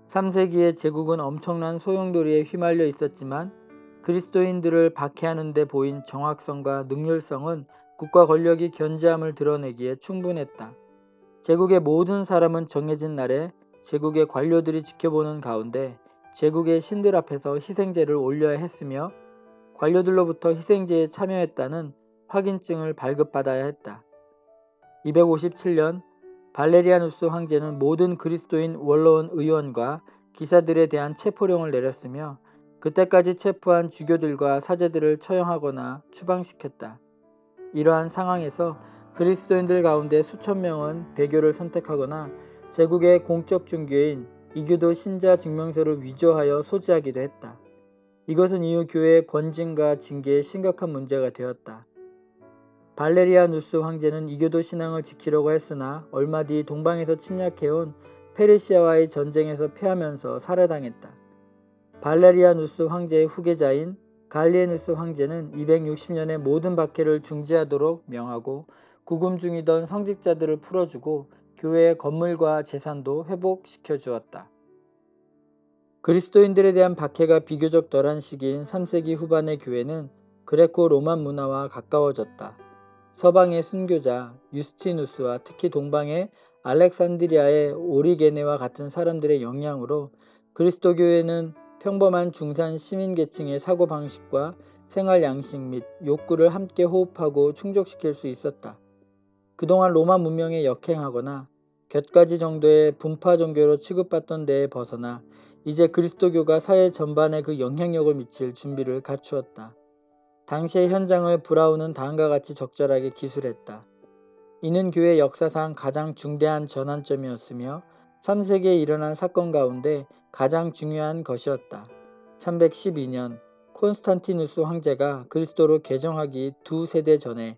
3세기의 제국은 엄청난 소용돌이에 휘말려 있었지만 그리스도인들을 박해하는 데 보인 정확성과 능률성은 국가 권력이 견제함을 드러내기에 충분했다. 제국의 모든 사람은 정해진 날에 제국의 관료들이 지켜보는 가운데 제국의 신들 앞에서 희생제를 올려야 했으며 관료들로부터 희생제에 참여했다는 확인증을 발급받아야 했다. 257년 발레리아누스 황제는 모든 그리스도인 원로원 의원과 기사들에 대한 체포령을 내렸으며 그때까지 체포한 주교들과 사제들을 처형하거나 추방시켰다. 이러한 상황에서 그리스도인들 가운데 수천 명은 배교를 선택하거나 제국의 공적 종교인 이교도 신자 증명서를 위조하여 소지하기도 했다. 이것은 이후 교회의 권징과 징계에 심각한 문제가 되었다. 발레리아누스 황제는 이교도 신앙을 지키려고 했으나 얼마 뒤 동방에서 침략해온 페르시아와의 전쟁에서 패하면서 살해당했다. 발레리아누스 황제의 후계자인 갈리에누스 황제는 260년에 모든 박해를 중지하도록 명하고 구금 중이던 성직자들을 풀어주고 교회의 건물과 재산도 회복시켜 주었다. 그리스도인들에 대한 박해가 비교적 덜한 시기인 3세기 후반의 교회는 그레코 로만 문화와 가까워졌다. 서방의 순교자 유스티누스와 특히 동방의 알렉산드리아의 오리게네와 같은 사람들의 영향으로 그리스도교회는 평범한 중산 시민계층의 사고방식과 생활 양식 및 욕구를 함께 호흡하고 충족시킬 수 있었다. 그동안 로마 문명에 역행하거나 곁가지 정도의 분파 종교로 취급받던 데에 벗어나 이제 그리스도교가 사회 전반에 그 영향력을 미칠 준비를 갖추었다. 당시의 현장을 브라운은 다음과 같이 적절하게 기술했다. 이는 교회 역사상 가장 중대한 전환점이었으며 3세기에 일어난 사건 가운데 가장 중요한 것이었다. 312년 콘스탄티누스 황제가 그리스도로 개종하기 2세대 전에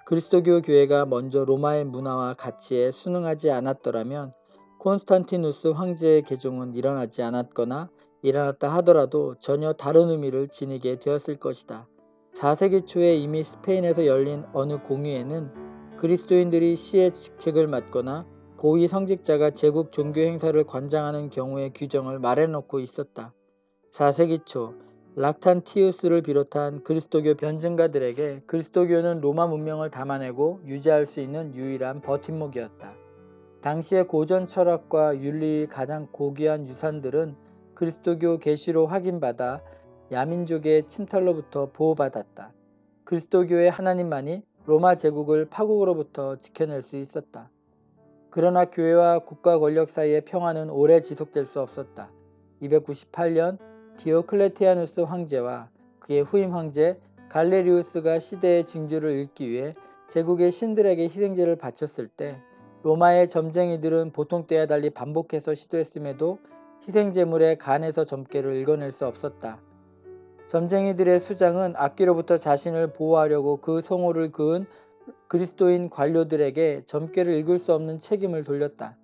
그리스도교 교회가 먼저 로마의 문화와 가치에 순응하지 않았더라면 콘스탄티누스 황제의 개종은 일어나지 않았거나 일어났다 하더라도 전혀 다른 의미를 지니게 되었을 것이다. 4세기 초에 이미 스페인에서 열린 어느 공의회는 그리스도인들이 시의 직책을 맡거나 고위 성직자가 제국 종교 행사를 관장하는 경우의 규정을 말해놓고 있었다. 4세기 초 락탄티우스를 비롯한 그리스도교 변증가들에게 그리스도교는 로마 문명을 담아내고 유지할 수 있는 유일한 버팀목이었다. 당시의 고전 철학과 윤리의 가장 고귀한 유산들은 그리스도교 계시로 확인받아 야민족의 침탈로부터 보호받았다. 그리스도교의 하나님만이 로마 제국을 파국으로부터 지켜낼 수 있었다. 그러나 교회와 국가 권력 사이의 평화는 오래 지속될 수 없었다. 298년 디오클레티아누스 황제와 그의 후임 황제 갈레리우스가 시대의 징조를 읽기 위해 제국의 신들에게 희생제를 바쳤을 때 로마의 점쟁이들은 보통 때와 달리 반복해서 시도했음에도 희생제물의 간에서 점괘를 읽어낼 수 없었다. 점쟁이들의 수장은 악귀로부터 자신을 보호하려고 그 성호를 그은 그리스도인 관료들에게 점괘를 읽을 수 없는 책임을 돌렸다.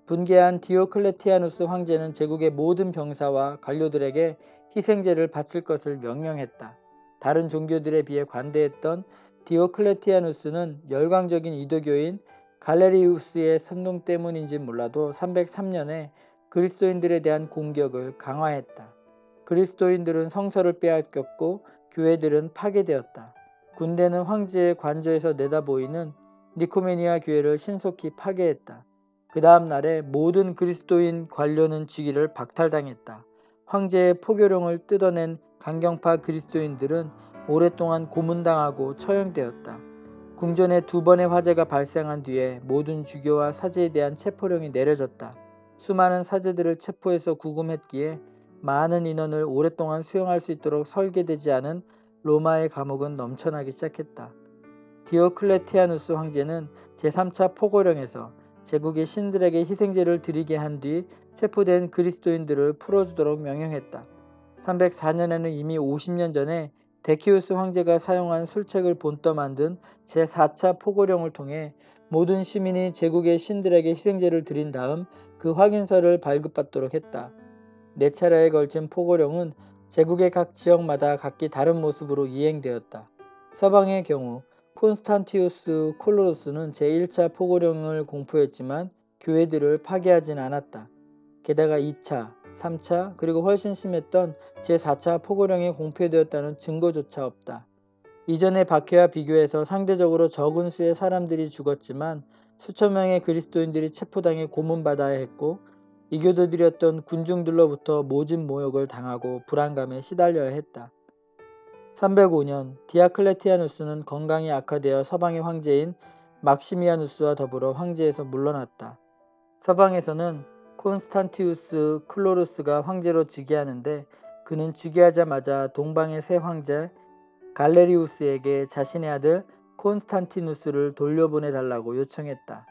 분개한 디오클레티아누스 황제는 제국의 모든 병사와 관료들에게 희생제를 바칠 것을 명령했다. 다른 종교들에 비해 관대했던 디오클레티아누스는 열광적인 이도교인 갈레리우스의 선동 때문인지 몰라도 303년에 그리스도인들에 대한 공격을 강화했다. 그리스도인들은 성서를 빼앗겼고 교회들은 파괴되었다. 군대는 황제의 관저에서 내다보이는 니코메니아 교회를 신속히 파괴했다. 그 다음 날에 모든 그리스도인 관료는 직위를 박탈당했다. 황제의 포교령을 뜯어낸 강경파 그리스도인들은 오랫동안 고문당하고 처형되었다. 궁전에 2번의 화재가 발생한 뒤에 모든 주교와 사제에 대한 체포령이 내려졌다. 수많은 사제들을 체포해서 구금했기에 많은 인원을 오랫동안 수용할 수 있도록 설계되지 않은 로마의 감옥은 넘쳐나기 시작했다. 디오클레티아누스 황제는 제3차 포고령에서 제국의 신들에게 희생제를 드리게 한 뒤 체포된 그리스도인들을 풀어주도록 명령했다. 304년에는 이미 50년 전에 데키우스 황제가 사용한 술책을 본떠 만든 제4차 포고령을 통해 모든 시민이 제국의 신들에게 희생제를 드린 다음 그 확인서를 발급받도록 했다. 4차례에 걸친 포고령은 제국의 각 지역마다 각기 다른 모습으로 이행되었다. 서방의 경우 콘스탄티우스 콜로로스는 제1차 포고령을 공포했지만 교회들을 파괴하진 않았다. 게다가 2차, 3차 그리고 훨씬 심했던 제4차 포고령이 공표되었다는 증거조차 없다. 이전의 박해와 비교해서 상대적으로 적은 수의 사람들이 죽었지만 수천 명의 그리스도인들이 체포당해 고문받아야 했고 이교도들이었던 군중들로부터 모진 모욕을 당하고 불안감에 시달려야 했다. 305년 디아클레티아누스는 건강이 악화되어 서방의 황제인 막시미아누스와 더불어 황제에서 물러났다. 서방에서는 콘스탄티우스 클로루스가 황제로 즉위하는데 그는 즉위하자마자 동방의 새 황제 갈레리우스에게 자신의 아들 콘스탄티누스를 돌려보내달라고 요청했다.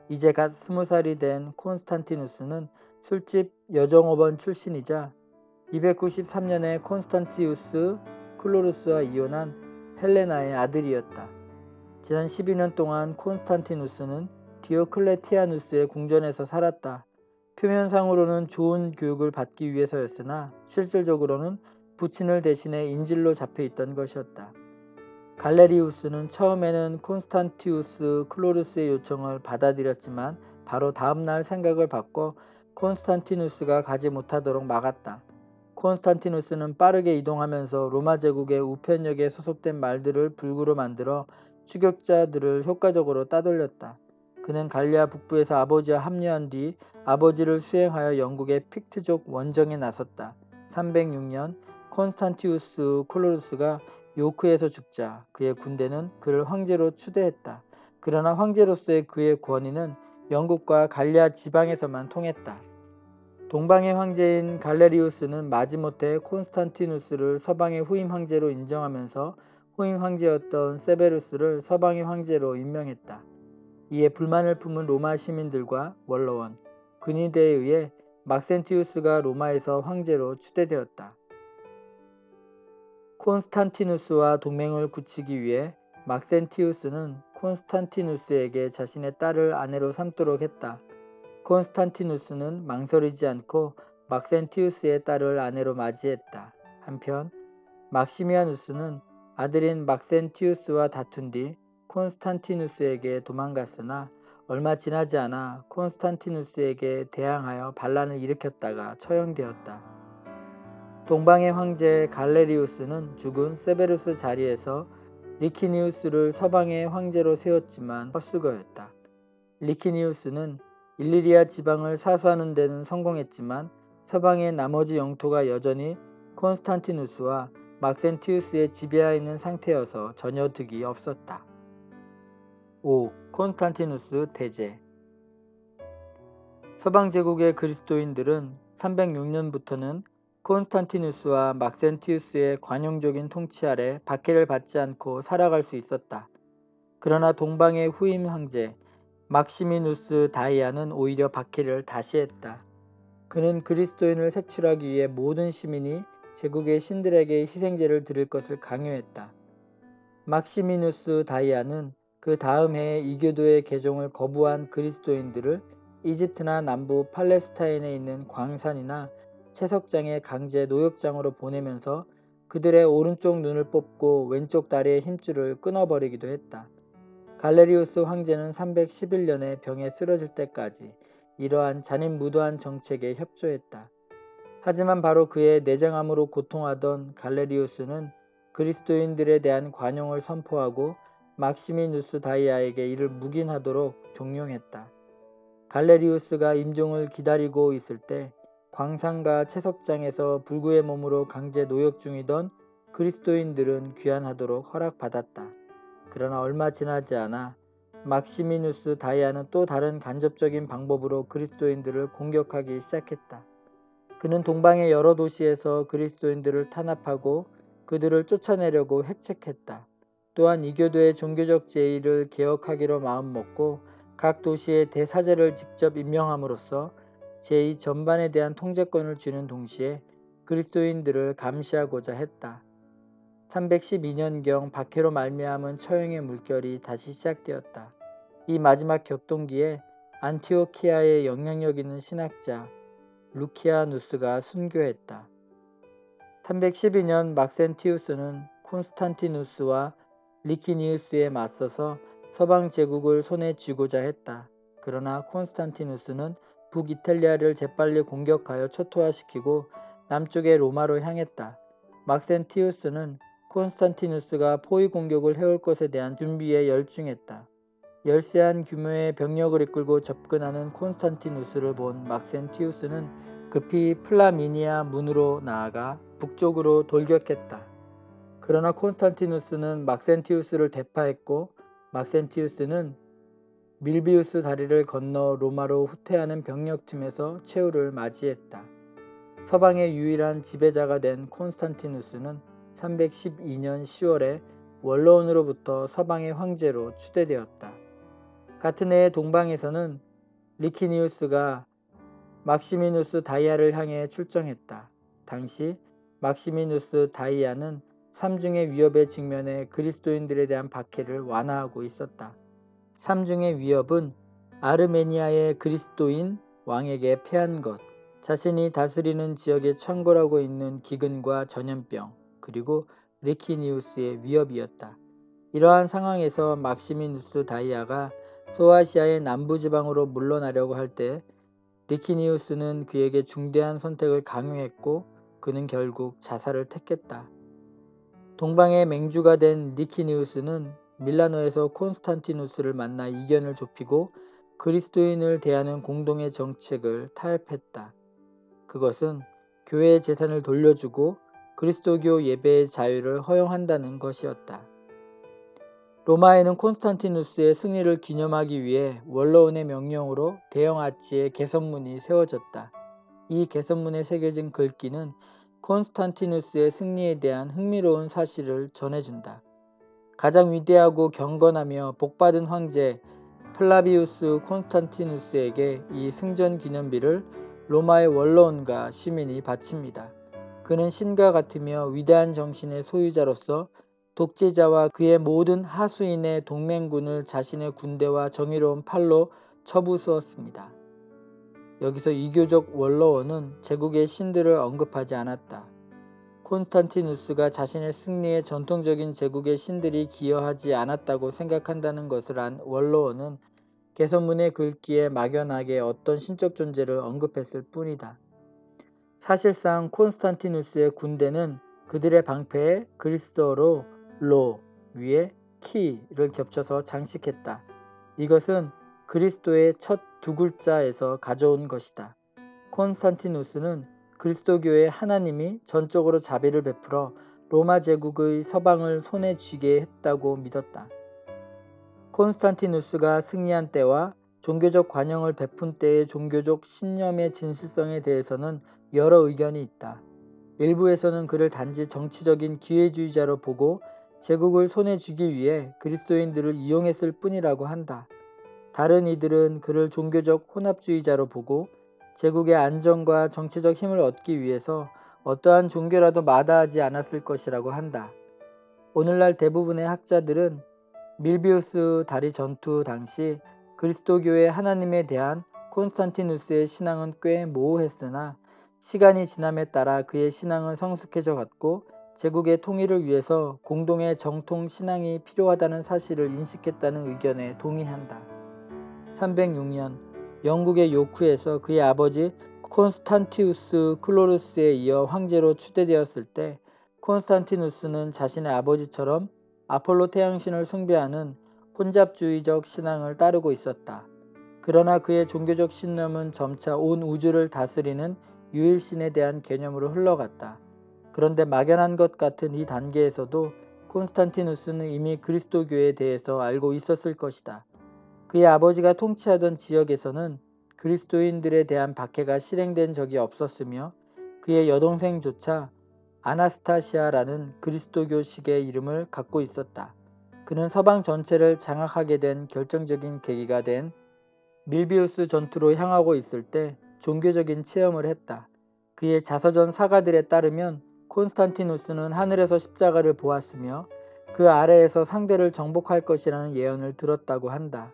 이제 갓 20살이 된 콘스탄티누스는 술집 여종업원 출신이자 293년에 콘스탄티우스 클로루스와 이혼한 헬레나의 아들이었다. 지난 12년 동안 콘스탄티누스는 디오클레티아누스의 궁전에서 살았다. 표면상으로는 좋은 교육을 받기 위해서였으나 실질적으로는 부친을 대신해 인질로 잡혀있던 것이었다. 갈레리우스는 처음에는 콘스탄티우스 클로루스의 요청을 받아들였지만 바로 다음날 생각을 바꿔 콘스탄티누스가 가지 못하도록 막았다. 콘스탄티누스는 빠르게 이동하면서 로마 제국의 우편역에 소속된 말들을 불구로 만들어 추격자들을 효과적으로 따돌렸다. 그는 갈리아 북부에서 아버지와 합류한 뒤 아버지를 수행하여 영국의 픽트족 원정에 나섰다. 306년 콘스탄티우스 콜로루스가 요크에서 죽자 그의 군대는 그를 황제로 추대했다. 그러나 황제로서의 그의 권위는 영국과 갈리아 지방에서만 통했다. 동방의 황제인 갈레리우스는 마지못해 콘스탄티누스를 서방의 후임 황제로 인정하면서 후임 황제였던 세베루스를 서방의 황제로 임명했다. 이에 불만을 품은 로마 시민들과 원로원, 근위대에 의해 막센티우스가 로마에서 황제로 추대되었다. 콘스탄티누스와 동맹을 굳히기 위해 막센티우스는 콘스탄티누스에게 자신의 딸을 아내로 삼도록 했다. 콘스탄티누스는 망설이지 않고 막센티우스의 딸을 아내로 맞이했다. 한편 막시미아누스는 아들인 막센티우스와 다툰 뒤 콘스탄티누스에게 도망갔으나 얼마 지나지 않아 콘스탄티누스에게 대항하여 반란을 일으켰다가 처형되었다. 동방의 황제 갈레리우스는 죽은 세베루스 자리에서 리키니우스를 서방의 황제로 세웠지만 헛수고였다. 리키니우스는 일리리아 지방을 사수하는 데는 성공했지만 서방의 나머지 영토가 여전히 콘스탄티누스와 막센티우스의 지배하에 있는 상태여서 전혀 득이 없었다. 5. 콘스탄티누스 대제. 서방 제국의 그리스도인들은 306년부터는 콘스탄티누스와 막센티우스의 관용적인 통치 아래 박해를 받지 않고 살아갈 수 있었다. 그러나 동방의 후임 황제 막시미누스 다이아는 오히려 박해를 다시 했다. 그는 그리스도인을 색출하기 위해 모든 시민이 제국의 신들에게 희생제를 드릴 것을 강요했다. 막시미누스 다이아는 그 다음 해에 이교도의 개종을 거부한 그리스도인들을 이집트나 남부 팔레스타인에 있는 광산이나 채석장의 강제 노역장으로 보내면서 그들의 오른쪽 눈을 뽑고 왼쪽 다리의 힘줄을 끊어버리기도 했다. 갈레리우스 황제는 311년에 병에 쓰러질 때까지 이러한 잔인무도한 정책에 협조했다. 하지만 바로 그의 내장암으로 고통하던 갈레리우스는 그리스도인들에 대한 관용을 선포하고 막시미누스 다이아에게 이를 묵인하도록 종용했다. 갈레리우스가 임종을 기다리고 있을 때 광산과 채석장에서 불구의 몸으로 강제 노역 중이던 그리스도인들은 귀환하도록 허락받았다. 그러나 얼마 지나지 않아 막시미누스 다이아는 또 다른 간접적인 방법으로 그리스도인들을 공격하기 시작했다. 그는 동방의 여러 도시에서 그리스도인들을 탄압하고 그들을 쫓아내려고 핵책했다. 또한 이교도의 종교적 제의를 개혁하기로 마음먹고 각 도시의 대사제를 직접 임명함으로써 제의 전반에 대한 통제권을 쥐는 동시에 그리스도인들을 감시하고자 했다. 312년경 박해로 말미암은 처형의 물결이 다시 시작되었다. 이 마지막 격동기에 안티오키아의 영향력 있는 신학자 루키아누스가 순교했다. 312년 막센티우스는 콘스탄티누스와 리키니우스에 맞서서 서방 제국을 손에 쥐고자 했다. 그러나 콘스탄티누스는 북이탈리아를 재빨리 공격하여 초토화시키고 남쪽의 로마로 향했다. 막센티우스는 콘스탄티누스가 포위 공격을 해올 것에 대한 준비에 열중했다. 열세한 규모의 병력을 이끌고 접근하는 콘스탄티누스를 본 막센티우스는 급히 플라미니아 문으로 나아가 북쪽으로 돌격했다. 그러나 콘스탄티누스는 막센티우스를 대파했고 막센티우스는 밀비우스 다리를 건너 로마로 후퇴하는 병력팀에서 최후를 맞이했다. 서방의 유일한 지배자가 된 콘스탄티누스는 312년 10월에 원로원으로부터 서방의 황제로 추대되었다. 같은 해에 동방에서는 리키니우스가 막시미누스 다이아를 향해 출정했다. 당시 막시미누스 다이아는 삼중의 위협에 직면해 그리스도인들에 대한 박해를 완화하고 있었다. 삼중의 위협은 아르메니아의 그리스도인 왕에게 패한 것, 자신이 다스리는 지역에 창궐하고 있는 기근과 전염병, 그리고 리키니우스의 위협이었다. 이러한 상황에서 막시미누스 다이아가 소아시아의 남부지방으로 물러나려고 할 때 리키니우스는 그에게 중대한 선택을 강요했고 그는 결국 자살을 택했다. 동방의 맹주가 된 리키니우스는 밀라노에서 콘스탄티누스를 만나 이견을 좁히고 그리스도인을 대하는 공동의 정책을 타협했다. 그것은 교회의 재산을 돌려주고 그리스도교 예배의 자유를 허용한다는 것이었다. 로마에는 콘스탄티누스의 승리를 기념하기 위해 원로원의 명령으로 대형 아치의 개선문이 세워졌다. 이 개선문에 새겨진 글귀는 콘스탄티누스의 승리에 대한 흥미로운 사실을 전해준다. 가장 위대하고 경건하며 복받은 황제 플라비우스 콘스탄티누스에게 이 승전 기념비를 로마의 원로원과 시민이 바칩니다. 그는 신과 같으며 위대한 정신의 소유자로서 독재자와 그의 모든 하수인의 동맹군을 자신의 군대와 정의로운 팔로 쳐부수었습니다. 여기서 이교적 원로원은 제국의 신들을 언급하지 않았다. 콘스탄티누스가 자신의 승리에 전통적인 제국의 신들이 기여하지 않았다고 생각한다는 것을 안 원로원은 개선문의 글귀에 막연하게 어떤 신적 존재를 언급했을 뿐이다. 사실상 콘스탄티누스의 군대는 그들의 방패에 그리스어로 로 위에 키를 겹쳐서 장식했다. 이것은 그리스도의 첫 두 글자에서 가져온 것이다. 콘스탄티누스는 그리스도교의 하나님이 전적으로 자비를 베풀어 로마 제국의 서방을 손에 쥐게 했다고 믿었다. 콘스탄티누스가 승리한 때와 종교적 관용을 베푼 때의 종교적 신념의 진실성에 대해서는 여러 의견이 있다. 일부에서는 그를 단지 정치적인 기회주의자로 보고 제국을 손에 쥐기 위해 그리스도인들을 이용했을 뿐이라고 한다. 다른 이들은 그를 종교적 혼합주의자로 보고 제국의 안정과 정치적 힘을 얻기 위해서 어떠한 종교라도 마다하지 않았을 것이라고 한다. 오늘날 대부분의 학자들은 밀비우스 다리 전투 당시 그리스도교의 하나님에 대한 콘스탄티누스의 신앙은 꽤 모호했으나 시간이 지남에 따라 그의 신앙은 성숙해져 갔고 제국의 통일을 위해서 공동의 정통 신앙이 필요하다는 사실을 인식했다는 의견에 동의한다. 306년 영국의 요크에서 그의 아버지 콘스탄티우스 클로루스에 이어 황제로 추대되었을 때 콘스탄티누스는 자신의 아버지처럼 아폴로 태양신을 숭배하는 혼잡주의적 신앙을 따르고 있었다. 그러나 그의 종교적 신념은 점차 온 우주를 다스리는 유일신에 대한 개념으로 흘러갔다. 그런데 막연한 것 같은 이 단계에서도 콘스탄티누스는 이미 그리스도교에 대해서 알고 있었을 것이다. 그의 아버지가 통치하던 지역에서는 그리스도인들에 대한 박해가 실행된 적이 없었으며 그의 여동생조차 아나스타시아라는 그리스도교식의 이름을 갖고 있었다. 그는 서방 전체를 장악하게 된 결정적인 계기가 된 밀비우스 전투로 향하고 있을 때 종교적인 체험을 했다. 그의 자서전 사가들에 따르면 콘스탄티누스는 하늘에서 십자가를 보았으며 그 아래에서 상대를 정복할 것이라는 예언을 들었다고 한다.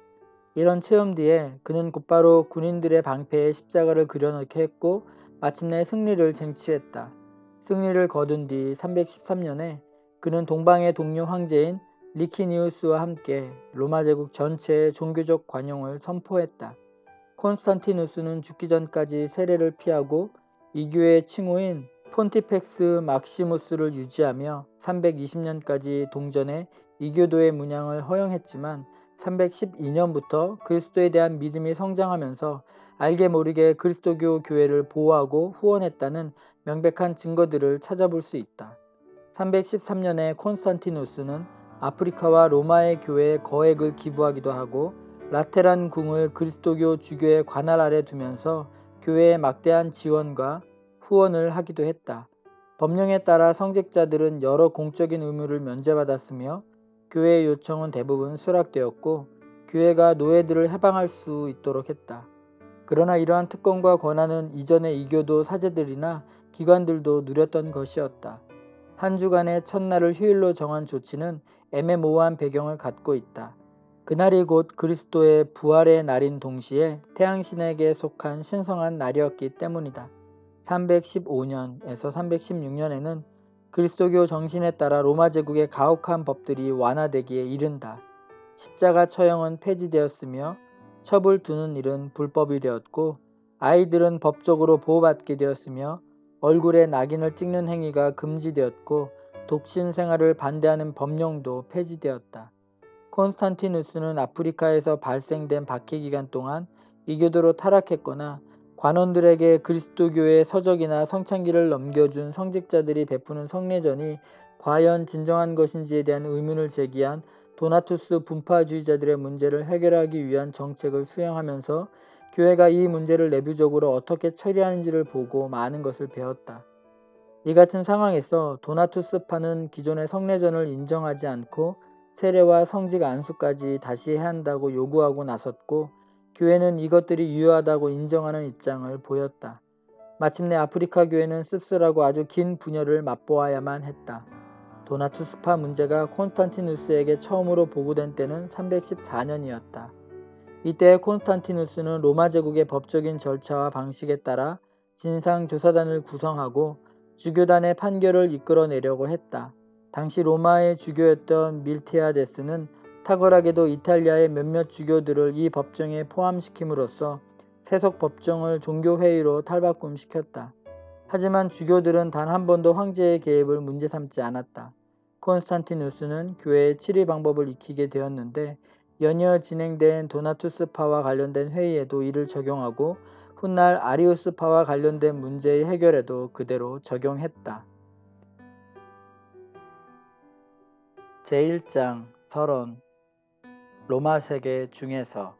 이런 체험 뒤에 그는 곧바로 군인들의 방패에 십자가를 그려넣게 했고 마침내 승리를 쟁취했다. 승리를 거둔 뒤 313년에 그는 동방의 동료 황제인 리키니우스와 함께 로마 제국 전체의 종교적 관용을 선포했다. 콘스탄티누스는 죽기 전까지 세례를 피하고 이교의 칭호인 폰티펙스 막시무스를 유지하며 320년까지 동전에 이교도의 문양을 허용했지만 312년부터 그리스도에 대한 믿음이 성장하면서 알게 모르게 그리스도교 교회를 보호하고 후원했다는 명백한 증거들을 찾아볼 수 있다. 313년에 콘스탄티누스는 아프리카와 로마의 교회에 거액을 기부하기도 하고 라테란 궁을 그리스도교 주교의 관할 아래 두면서 교회에 막대한 지원과 후원을 하기도 했다. 법령에 따라 성직자들은 여러 공적인 의무를 면제받았으며 교회의 요청은 대부분 수락되었고 교회가 노예들을 해방할 수 있도록 했다. 그러나 이러한 특권과 권한은 이전의 이교도 사제들이나 기관들도 누렸던 것이었다. 한 주간의 첫날을 휴일로 정한 조치는 애매모호한 배경을 갖고 있다. 그날이 곧 그리스도의 부활의 날인 동시에 태양신에게 속한 신성한 날이었기 때문이다. 315년에서 316년에는 그리스도교 정신에 따라 로마 제국의 가혹한 법들이 완화되기에 이른다. 십자가 처형은 폐지되었으며 첩을 두는 일은 불법이 되었고 아이들은 법적으로 보호받게 되었으며 얼굴에 낙인을 찍는 행위가 금지되었고 독신 생활을 반대하는 법령도 폐지되었다. 콘스탄티누스는 아프리카에서 발생된 박해 기간 동안 이교도로 타락했거나 관원들에게 그리스도교의 서적이나 성찬기를 넘겨준 성직자들이 베푸는 성례전이 과연 진정한 것인지에 대한 의문을 제기한 도나투스 분파주의자들의 문제를 해결하기 위한 정책을 수행하면서 교회가 이 문제를 내부적으로 어떻게 처리하는지를 보고 많은 것을 배웠다. 이 같은 상황에서 도나투스파는 기존의 성례전을 인정하지 않고 세례와 성직 안수까지 다시 해야 한다고 요구하고 나섰고 교회는 이것들이 유효하다고 인정하는 입장을 보였다. 마침내 아프리카 교회는 씁쓸하고 아주 긴 분열을 맛보아야만 했다. 도나투스파 문제가 콘스탄티누스에게 처음으로 보고된 때는 314년이었다. 이때 콘스탄티누스는 로마 제국의 법적인 절차와 방식에 따라 진상조사단을 구성하고 주교단의 판결을 이끌어내려고 했다. 당시 로마의 주교였던 밀티아데스는 탁월하게도 이탈리아의 몇몇 주교들을 이 법정에 포함시킴으로써 세속 법정을 종교회의로 탈바꿈시켰다. 하지만 주교들은 단 한 번도 황제의 개입을 문제 삼지 않았다. 콘스탄티누스는 교회의 치리 방법을 익히게 되었는데 연이어 진행된 도나투스파와 관련된 회의에도 이를 적용하고 훗날 아리우스파와 관련된 문제의 해결에도 그대로 적용했다. 제1장 서론 로마 세계 중에서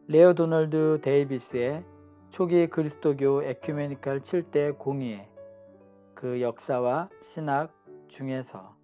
레오 도널드 데이비스의 초기 그리스도교 에큐메니칼 7대 공의회 그 역사와 신학 중에서